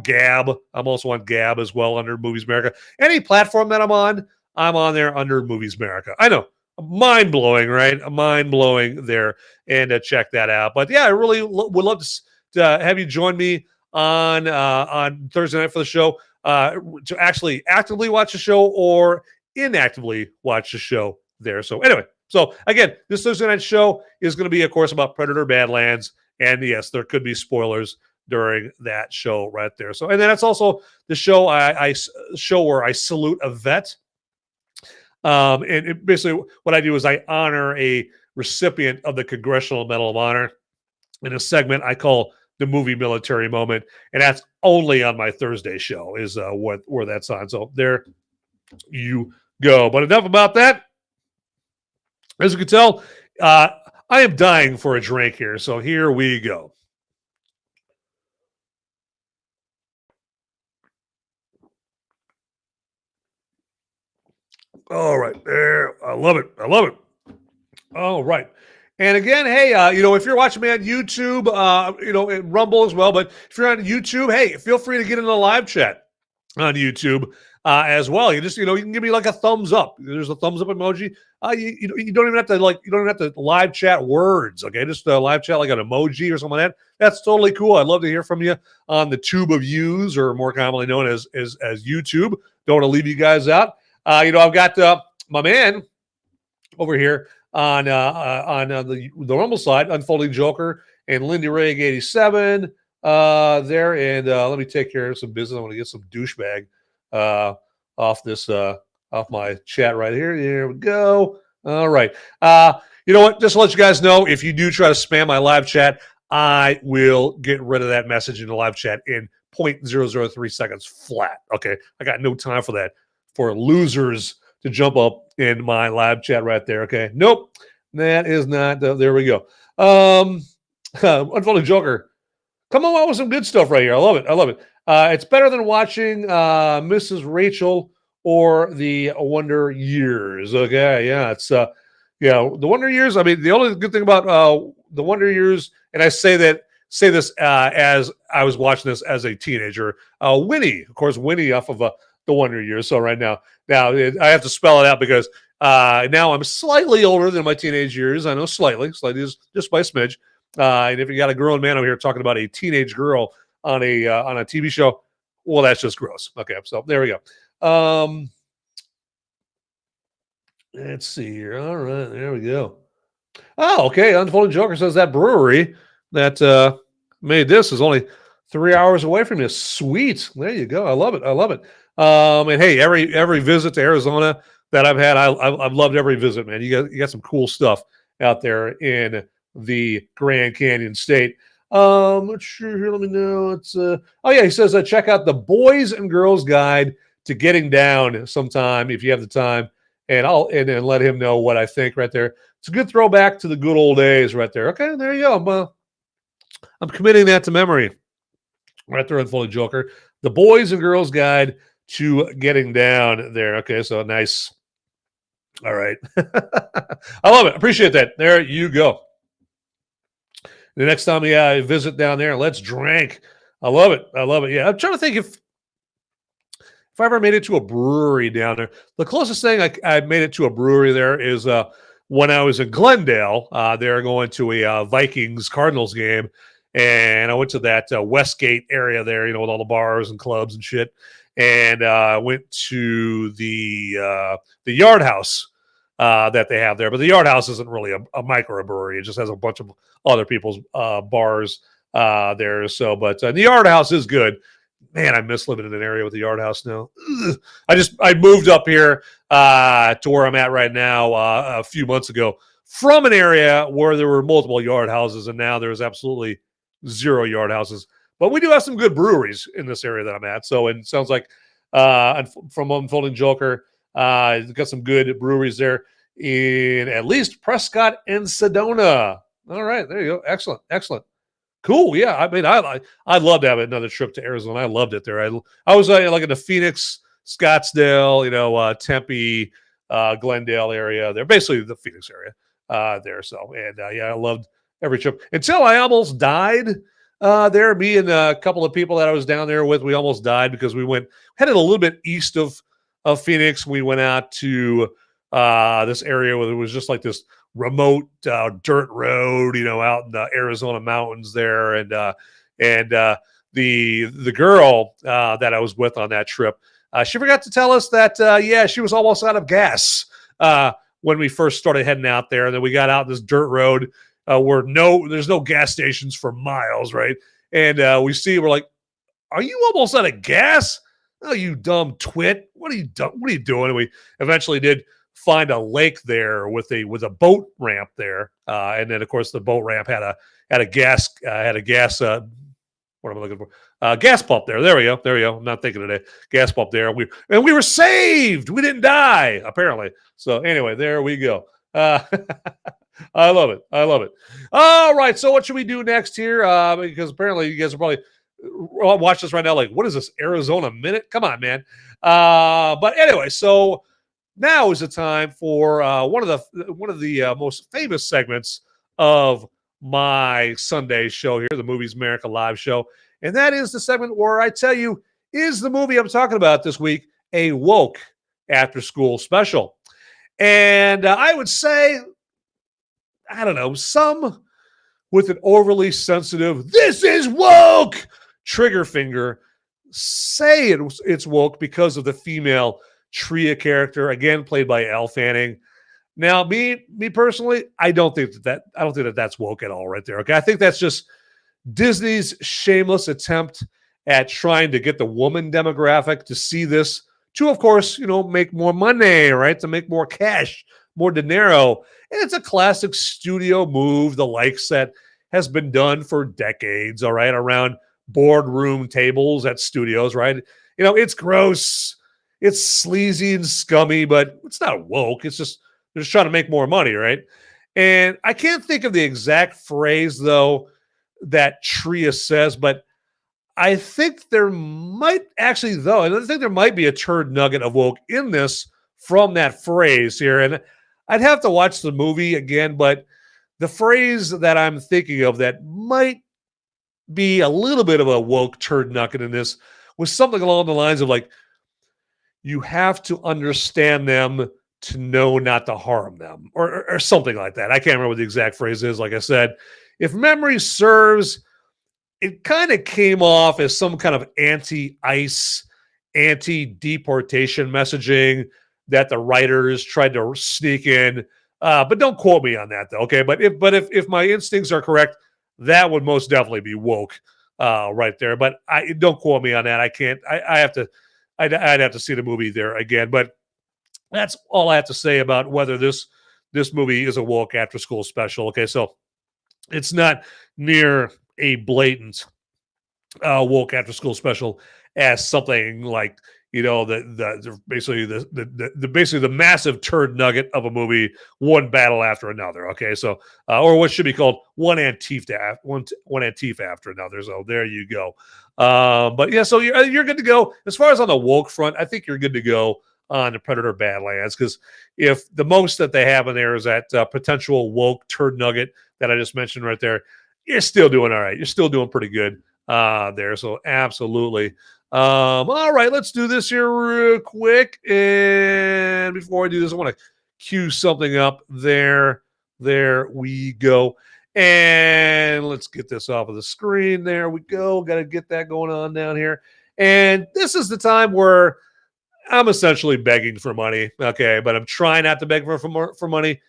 Gab. I'm also on Gab as well under Movies America. Any platform that I'm on there under Movies America. I know, mind blowing, right? Mind blowing there, and check that out. But yeah, I really would love to have you join me on Thursday night for the show, to actually actively watch the show or inactively watch the show there. So anyway, so again, this Thursday night show is going to be, of course, about Predator Badlands, and yes, there could be spoilers during that show right there. So, and then it's also the show I show where I salute a vet. And basically what I do is I honor a recipient of the Congressional Medal of Honor in a segment I call the Movie Military Moment, and that's only on my Thursday show is where that's on. So there you go. But enough about that. As you can tell, I am dying for a drink here, so here we go. All right, there. I love it. All right. And again, hey, if you're watching me on YouTube, and Rumble as well, but if you're on YouTube, hey, feel free to get in the live chat on YouTube as well. You just, you can give me like a thumbs up. There's a thumbs up emoji. You don't even have to live chat words. Okay, just live chat like an emoji or something like that. That's totally cool. I'd love to hear from you on the tube of views, or more commonly known as YouTube. Don't want to leave you guys out. I've got my man over here on the Rumble side, Unfolding Joker and Lindy Rig 87 there, and let me take care of some business. I want to get some douchebag off my chat right here. There we go. All right. You know what? Just to let you guys know, if you do try to spam my live chat, I will get rid of that message in the live chat in 0.003 seconds flat. Okay, I got no time for that. For losers to jump up in my live chat right there. Okay. Nope. That is not. There we go. Unfolding Joker. Come on with some good stuff right here. I love it. It's better than watching Mrs. Rachel or The Wonder Years. Okay. Yeah. It's, The Wonder Years. I mean, the only good thing about The Wonder Years, and I say this as I was watching this as a teenager, Winnie, of course, Winnie off of The Wonder Years. So right now I have to spell it out because now I'm slightly older than my teenage years. I know slightly is just by a smidge. And if you got a grown man over here talking about a teenage girl on a TV show, well, that's just gross. Okay, so there we go. Let's see here. All right, there we go. Oh, okay. Unfolding Joker says that brewery that made this is only 3 hours away from you. Sweet. There you go. I love it. And hey, every visit to Arizona that I've had, I've loved every visit, man. You got some cool stuff out there in the Grand Canyon State. Not sure here. Let me know. It's he says check out the Boys and Girls Guide to Getting Down sometime if you have the time, and then let him know what I think right there. It's a good throwback to the good old days right there. Okay, there you go. I'm committing that to memory right there. Unfolding Joker, the Boys and Girls Guide to Getting Down there. Okay, so nice. All right. I love it. Appreciate that. There you go. The next time, I visit down there, let's drink. I love it. I love it. Yeah, I'm trying to think if I ever made it to a brewery down there. The closest thing I made it to a brewery there is when I was in Glendale. They're going to a Vikings Cardinals game, and I went to that Westgate area there, with all the bars and clubs and shit. And went to the Yard House that they have there. But the Yard House isn't really a microbrewery. It just has a bunch of other people's bars there. So, but the Yard House is good. Man, I miss living in an area with a Yard House now. Ugh. I moved up here to where I'm at right now a few months ago from an area where there were multiple yard houses, and now there's absolutely 0 yard houses. But we do have some good breweries in this area that I'm at. So, and it sounds like from Unfolding Joker, got some good breweries there in at least Prescott and Sedona. All right, there you go. Excellent, excellent. Cool. Yeah. I mean, I'd love to have another trip to Arizona. I loved it there. I was like in the Phoenix, Scottsdale, Tempe, Glendale area. They're basically the Phoenix area there. So, and I loved every trip until I almost died there. Me and a couple of people that I was down there with, we almost died because we headed a little bit east of Phoenix. We went out to this area where it was just like this remote dirt road, out in the Arizona mountains there, and the girl that I was with on that trip, she forgot to tell us that she was almost out of gas when we first started heading out there, and then we got out this dirt road where there's no gas stations for miles, right? And we're like, "Are you almost out of gas? Oh, you dumb twit! What are you doing?" And we eventually did find a lake there with a boat ramp there, and then of course the boat ramp had a gas what am I looking for? Gas pump there. There we go. I'm not thinking today. Gas pump there. We were saved. We didn't die apparently. So anyway, there we go. I love it. All right. So what should we do next here? Because apparently you guys are probably watch this right now. Like, what is this Arizona Minute? Come on, man. But anyway, so now is the time for one of the most famous segments of my Sunday show here, the Movies Merica live show, and that is the segment where I tell you, is the movie I'm talking about this week a woke after-school special? And I would say, I don't know, some with an overly sensitive, this is woke, trigger finger, say it's woke because of the female Thia character, again played by Elle Fanning. Now, me personally, I don't think that's woke at all, right there. Okay, I think that's just Disney's shameless attempt at trying to get the woman demographic to see this, to of course, make more money, right? To make more cash, more dinero. And it's a classic studio move, the likes that has been done for decades, all right, around boardroom tables at studios, right? It's gross. It's sleazy and scummy, but it's not woke. It's just they're just trying to make more money, right? And I can't think of the exact phrase, though, that Thia says, but I think there might actually, though, I think there might be a turd nugget of woke in this from that phrase here. And I'd have to watch the movie again, but the phrase that I'm thinking of that might be a little bit of a woke turd nugget in this was something along the lines of like, you have to understand them to know not to harm them, or something like that. I can't remember what the exact phrase is. Like I said, if memory serves, it kind of came off as some kind of anti-ICE, anti-deportation messaging that the writers tried to sneak in. But don't quote me on that, though. Okay, but if my instincts are correct, that would most definitely be woke right there. But don't quote me on that. I can't. I'd have to see the movie there again. But that's all I have to say about whether this movie is a woke after school special. Okay, so it's not near a blatant woke after school special as something like basically the massive turd nugget of a movie, one battle after another. Okay, so or what should be called one Antifa after another. So there you go. But yeah, so you're good to go as far as on the woke front. I think you're good to go on the Predator Badlands, because if the most that they have in there is that potential woke turd nugget that I just mentioned right there, you're still doing all right. You're still doing pretty good there. So absolutely. All right, let's do this here real quick. And before I do this, I want to cue something up there. There we go. And let's get this off of the screen. There we go. Got to get that going on down here. And this is the time where I'm essentially begging for money. Okay, but I'm trying not to beg for money.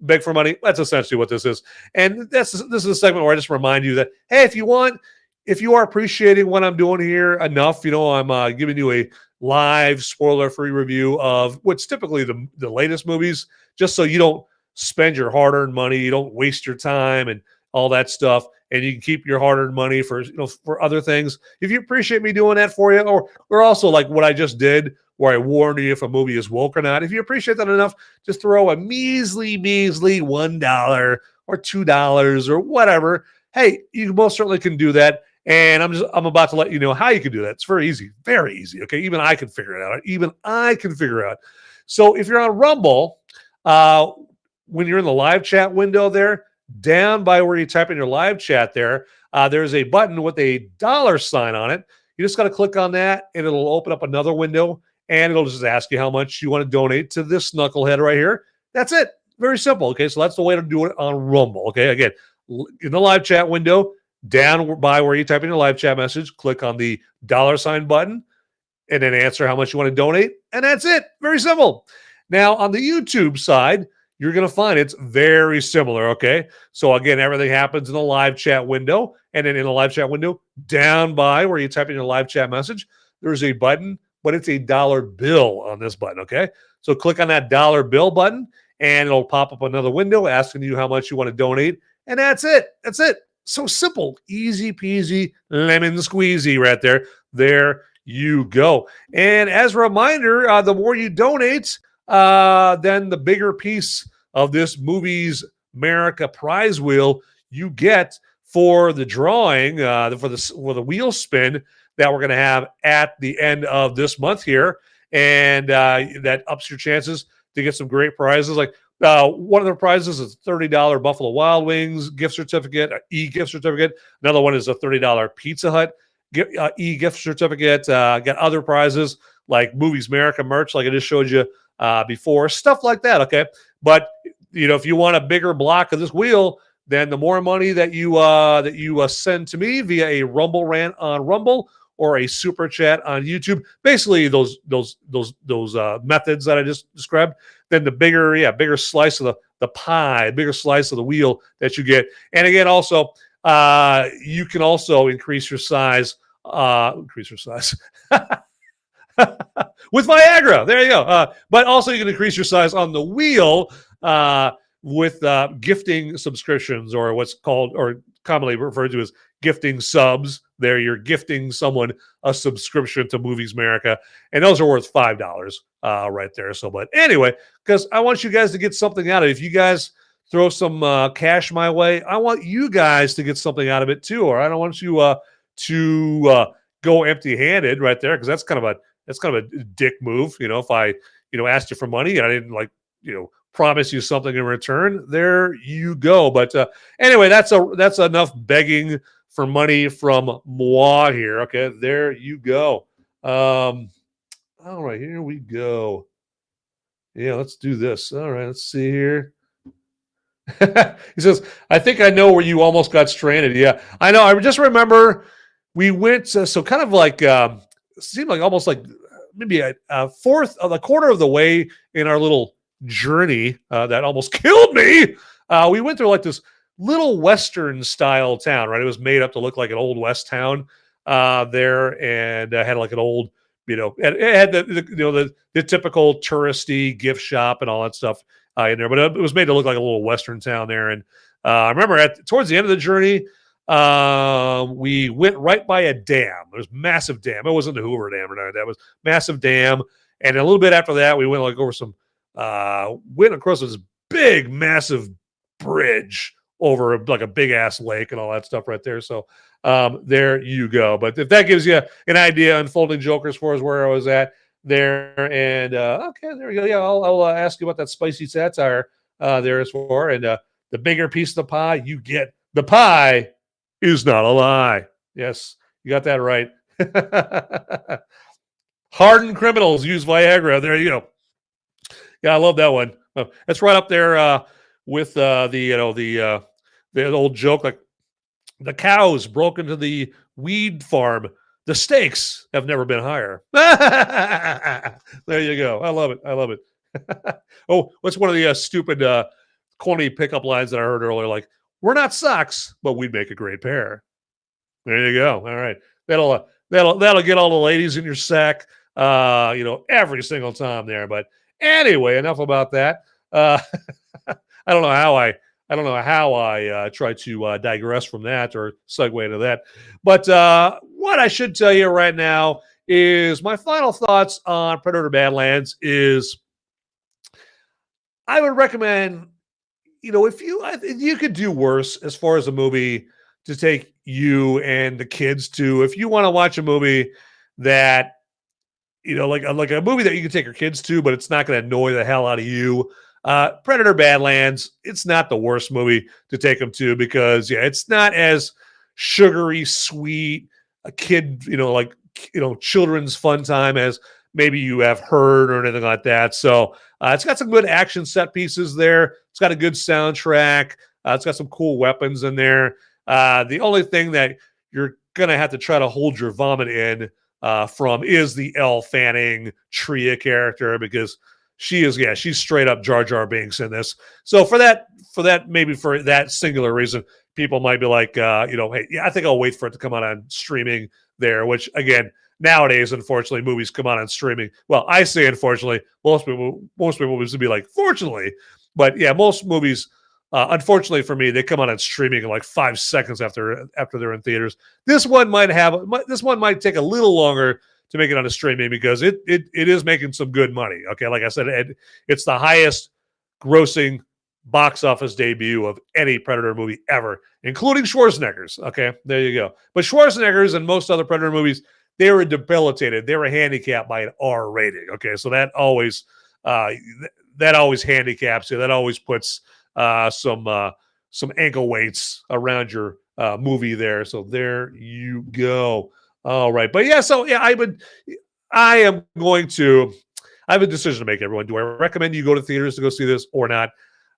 Beg for money. That's essentially what this is. And this is a segment where I just remind you that, hey, if you are appreciating what I'm doing here enough, I'm giving you a live spoiler-free review of what's typically the latest movies, just so you don't spend your hard-earned money, you don't waste your time and all that stuff, and you can keep your hard-earned money for other things. If you appreciate me doing that for you, or also like what I just did, where I warn you if a movie is woke or not. If you appreciate that enough, just throw a measly $1 or $2 or whatever. Hey, you most certainly can do that. And I'm about to let you know how you can do that. It's very easy. Okay. Even I can figure it out. So if you're on Rumble, when you're in the live chat window there, down by where you type in your live chat there's a button with a $sign on it. You just got to click on that and it'll open up another window. And it'll just ask you how much you want to donate to this knucklehead right here. That's it. Very simple. Okay, so that's the way to do it on Rumble. Okay, again, in the live chat window, down by where you type in your live chat message, click on the $sign button, and then answer how much you want to donate. And that's it. Very simple. Now, on the YouTube side, you're going to find it's very similar. Okay, so again, everything happens in the live chat window. And then in the live chat window, down by where you type in your live chat message, there's a button, but it's a dollar bill on this button, okay? So click on that dollar bill button, and it'll pop up another window asking you how much you want to donate, and that's it. That's it. So simple, easy peasy, lemon squeezy right there. There you go. And as a reminder, the more you donate, then the bigger piece of this movie's Merica prize wheel you get for the drawing, for the wheel spin that we're going to have at the end of this month here. And that ups your chances to get some great prizes. Like one of the prizes is a $30 Buffalo Wild Wings gift certificate, an e-gift certificate. Another one is a $30 Pizza Hut e-gift certificate. Got other prizes like Movies Merica merch, like I just showed you before. Stuff like that, okay? But, if you want a bigger block of this wheel, then the more money that you send to me via a Rumble rant on Rumble, or a super chat on YouTube, basically those methods that I just described, then the bigger slice of the pie, bigger slice of the wheel that you get. And again, also, you can also increase your size with Viagra. There you go. But also you can increase your size on the wheel with gifting subscriptions, or what's called, or commonly referred to as gifting subs. There, you're gifting someone a subscription to Movies Merica, and those are worth $5 right there. So, but anyway, because I want you guys to get something out of it. If you guys throw some cash my way, I want you guys to get something out of it too. Or I don't want you to go empty-handed right there, because that's kind of a dick move. If I asked you for money and I didn't promise you something in return, there you go. But anyway, that's enough begging for money from moi here. Okay, there you go. All right, here we go. Yeah, let's do this. All right, let's see here. He says, I think I know where you almost got stranded. Yeah, I know. I just remember we went, so kind of like, seemed like almost like maybe a quarter of the way in our little journey that almost killed me. We went through like this little Western style town, right? It was made up to look like an old West town there, and had like an old, it had the typical touristy gift shop and all that stuff in there, but it was made to look like a little Western town there. And I remember towards the end of the journey, we went right by a dam. It was a massive dam. It wasn't the Hoover Dam or nothing. That was massive dam. And a little bit after that, we went like over went across this big, massive bridge over like a big ass lake and all that stuff right there. So there you go. But if that gives you an idea, Unfolding Joker, as far as where I was at there. And okay, there we go. Yeah, I'll ask you about that spicy satire there as far. And the bigger piece of the pie, you get the pie is not a lie. Yes, you got that right. Hardened criminals use Viagra. There you go. Yeah, I love that one. That's right up there with the old joke, like the cows broke into the weed farm. The stakes have never been higher. There you go. I love it. I love it. Oh, what's one of the stupid, corny pickup lines that I heard earlier? Like, we're not socks, but we'd make a great pair. There you go. All right, that'll get all the ladies in your sack, every single time there. But anyway, enough about that. I don't know how I try to digress from that or segue into that. But what I should tell you right now is my final thoughts on Predator Badlands is I would recommend, if you could do worse as far as a movie to take you and the kids to, if you want to watch a movie that, like a movie that you can take your kids to, but it's not going to annoy the hell out of you. Predator Badlands, it's not the worst movie to take them to because, it's not as sugary, sweet, a kid, children's fun time as maybe you have heard or anything like that. So it's got some good action set pieces there. It's got a good soundtrack. It's got some cool weapons in there. The only thing that you're going to have to try to hold your vomit in from is the Elle Fanning Thia character because she's straight up Jar Jar Binks in this. So for that, maybe for that singular reason, people might be like, hey, I think I'll wait for it to come out on streaming there, which again, nowadays, unfortunately, movies come out on streaming. Well, I say unfortunately, most people would be like, fortunately, but yeah, most movies, unfortunately for me, they come out on streaming in like 5 seconds after they're in theaters. This one might take a little longer to make it on a streaming because it is making some good money. Okay, like I said, it's the highest grossing box office debut of any Predator movie ever, including Schwarzenegger's. Okay, there you go. But Schwarzenegger's and most other Predator movies, they were debilitated. They were handicapped by an R rating. Okay, so that always handicaps you. That always puts some ankle weights around your movie there. So there you go. All right, but I have a decision to make, everyone. Do I recommend you go to theaters to go see this or not?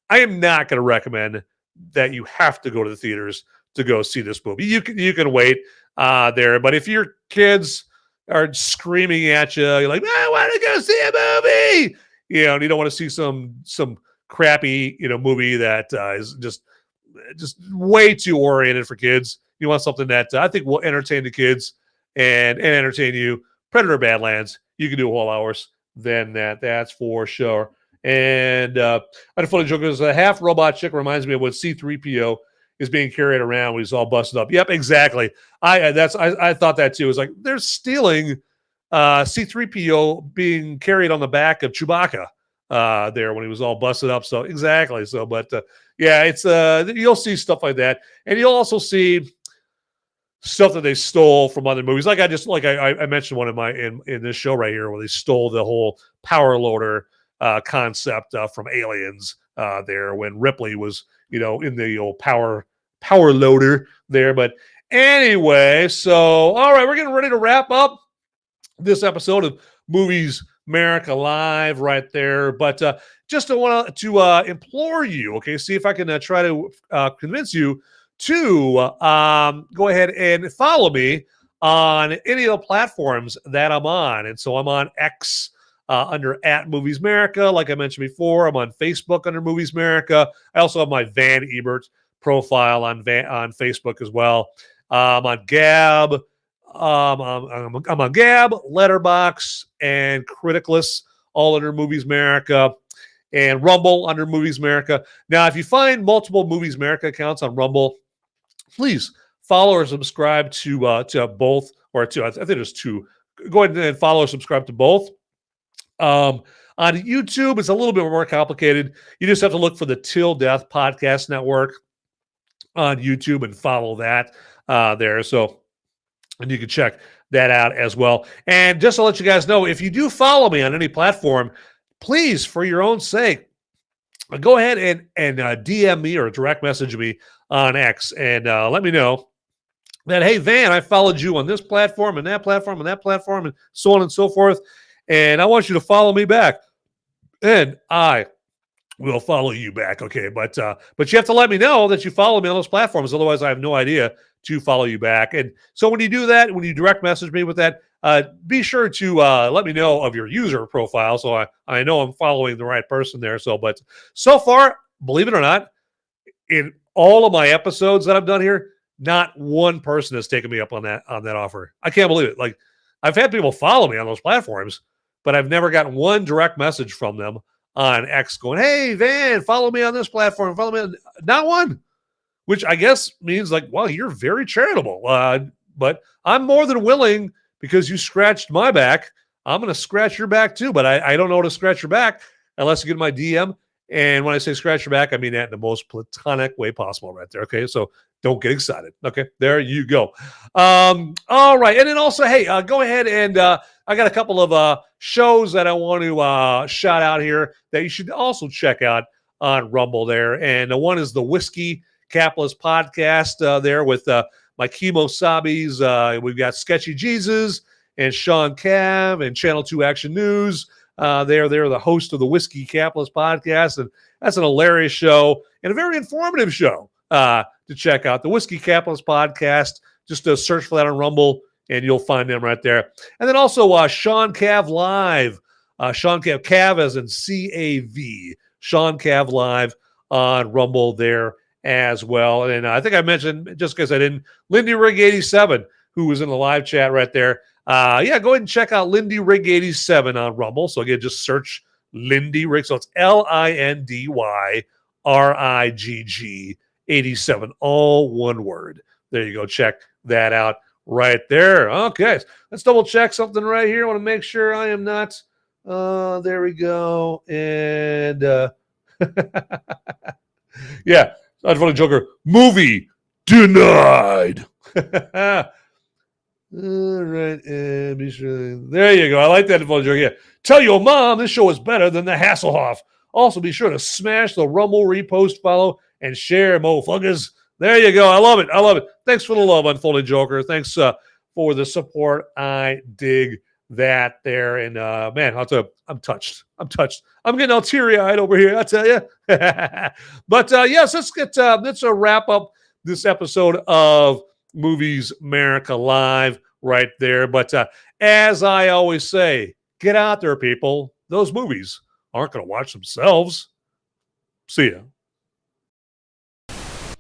I am not going to recommend that you have to go to the theaters to go see this movie. You can wait there, but if your kids are screaming at you, you're like, I want to go see a movie, and you don't want to see some crappy movie that is just way too oriented for kids. You want something that I think will entertain the kids and entertain you. Predator Badlands, you can do whole hours than that. That's for sure. And I had a funny joke because a half robot chick reminds me of when C-3PO is being carried around when he's all busted up. Yep, exactly. I thought that too. It's like they're stealing C-3PO being carried on the back of Chewbacca there when he was all busted up. So exactly. So, but it's you'll see stuff like that, and you'll also see stuff that they stole from other movies. Like I mentioned one of my in this show right here where they stole the whole power loader concept from Aliens there when Ripley was in the old power loader there. But anyway, so all right, we're getting ready to wrap up this episode of Movies Merica Live right there. But just want to implore you, okay, see if I can try to convince you to go ahead and follow me on any of the platforms that I'm on. And so I'm on X under @MoviesMerica. Like I mentioned before, I'm on Facebook under Movies Merica. I also have my Van Ebert profile on Facebook as well. I'm on Gab. I'm on Gab, Letterbox, and Criticless, all under Movies Merica, and Rumble under Movies Merica. Now, if you find multiple Movies Merica accounts on Rumble, please follow or subscribe to both, or to I think there's two. Go ahead and follow or subscribe to both. On YouTube, it's a little bit more complicated. You just have to look for the Till Death Podcast Network on YouTube and follow that there. So, and you can check that out as well. And just to let you guys know, if you do follow me on any platform, please, for your own sake, go ahead and DM me or direct message me on X and let me know that, hey, Van, I followed you on this platform and that platform and that platform and so on and so forth, and I want you to follow me back. And I will follow you back, okay? But you have to let me know that you follow me on those platforms. Otherwise, I have no idea to follow you back. And so when you do that, when you direct message me with that, be sure to let me know of your user profile so I know I'm following the right person there. But so far, believe it or not, in all of my episodes that I've done here, not one person has taken me up on that offer. I can't believe it. Like, I've had people follow me on those platforms, but I've never gotten one direct message from them on X going, hey, Van, follow me on this platform. Follow me. Not one, which I guess means like, well, you're very charitable. But I'm more than willing, because you scratched my back, I'm going to scratch your back too. But I don't know how to scratch your back unless you get my DM. And when I say scratch your back, I mean that in the most platonic way possible right there. Okay, so don't get excited. Okay, there you go. All right. And then also, hey, go ahead and I got a couple of shows that I want to shout out here that you should also check out on Rumble there. And one is the Whiskey Capitalist podcast there with my Chemo Sabis. We've got Sketchy Jesus and Sean Cav and Channel 2 Action News. They're the host of the Whiskey Capitalist podcast, and that's an hilarious show and a very informative show to check out. The Whiskey Capitalist podcast, just search for that on Rumble, and you'll find them right there. And then also Sean Cav Live. Sean Cav as in C-A-V. Sean Cav Live on Rumble there as well. And I think I mentioned, just because I didn't, Lindy Rig 87, who was in the live chat right there. Go ahead and check out Lindy Rig 87 on Rumble. So again, just search Lindy Rig. So it's LINDYRIGG 87, all one word. There you go. Check that out right there. Okay, let's double check something right here. I want to make sure I am not. There we go. And yeah, Unfunny Joker movie denied. All right, and be sure. There you go. I like that Unfunny Joker. Yeah, tell your mom this show is better than the Hasselhoff. Also, be sure to smash the Rumble repost, follow, and share, motherfuckers. There you go. I love it. I love it. Thanks for the love, Unfolding Joker. Thanks for the support. I dig that there. And man, I'll tell you, I'm touched. I'm touched. I'm getting all teary-eyed over here, I tell you. But yes, let's wrap up this episode of Movies Merica Live right there. But as I always say, get out there, people. Those movies aren't going to watch themselves. See ya.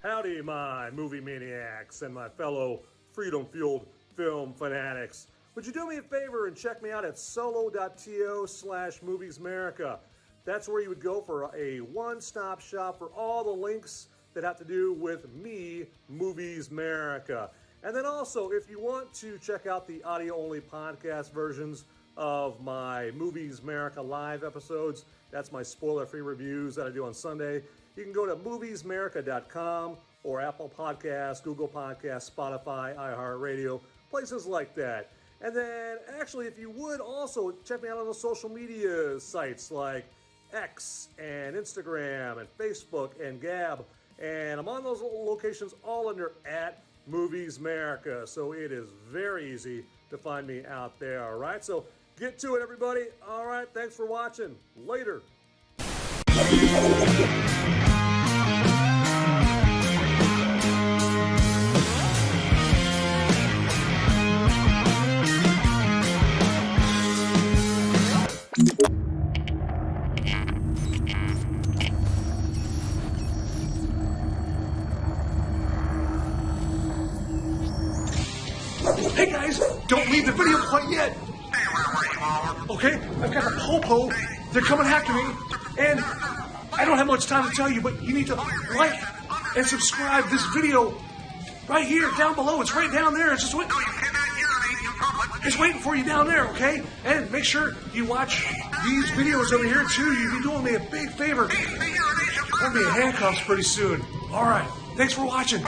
Howdy, my movie maniacs and my fellow freedom-fueled film fanatics. Would you do me a favor and check me out at solo.to/moviesmerica? That's where you would go for a one-stop shop for all the links that have to do with me, Movies Merica. And then also, if you want to check out the audio-only podcast versions of my Movies Merica Live episodes, that's my spoiler-free reviews that I do on Sunday. You can go to moviesmerica.com or Apple Podcasts, Google Podcasts, Spotify, iHeartRadio, places like that. And then, actually, if you would also check me out on the social media sites like X and Instagram and Facebook and Gab. And I'm on those locations all under @MoviesMerica. So it is very easy to find me out there, all right? So get to it, everybody. All right, thanks for watching. Later. Hey guys, don't leave the video quite yet. Okay, I've got the po-po. They're coming after me, and I don't have much time to tell you, but you need to like and subscribe this video right here, down below. It's right down there. It's just waiting. It's waiting for you down there, okay? And make sure you watch these videos over here too. You'll be doing me a big favor. I'll be in handcuffs pretty soon. All right. Thanks for watching.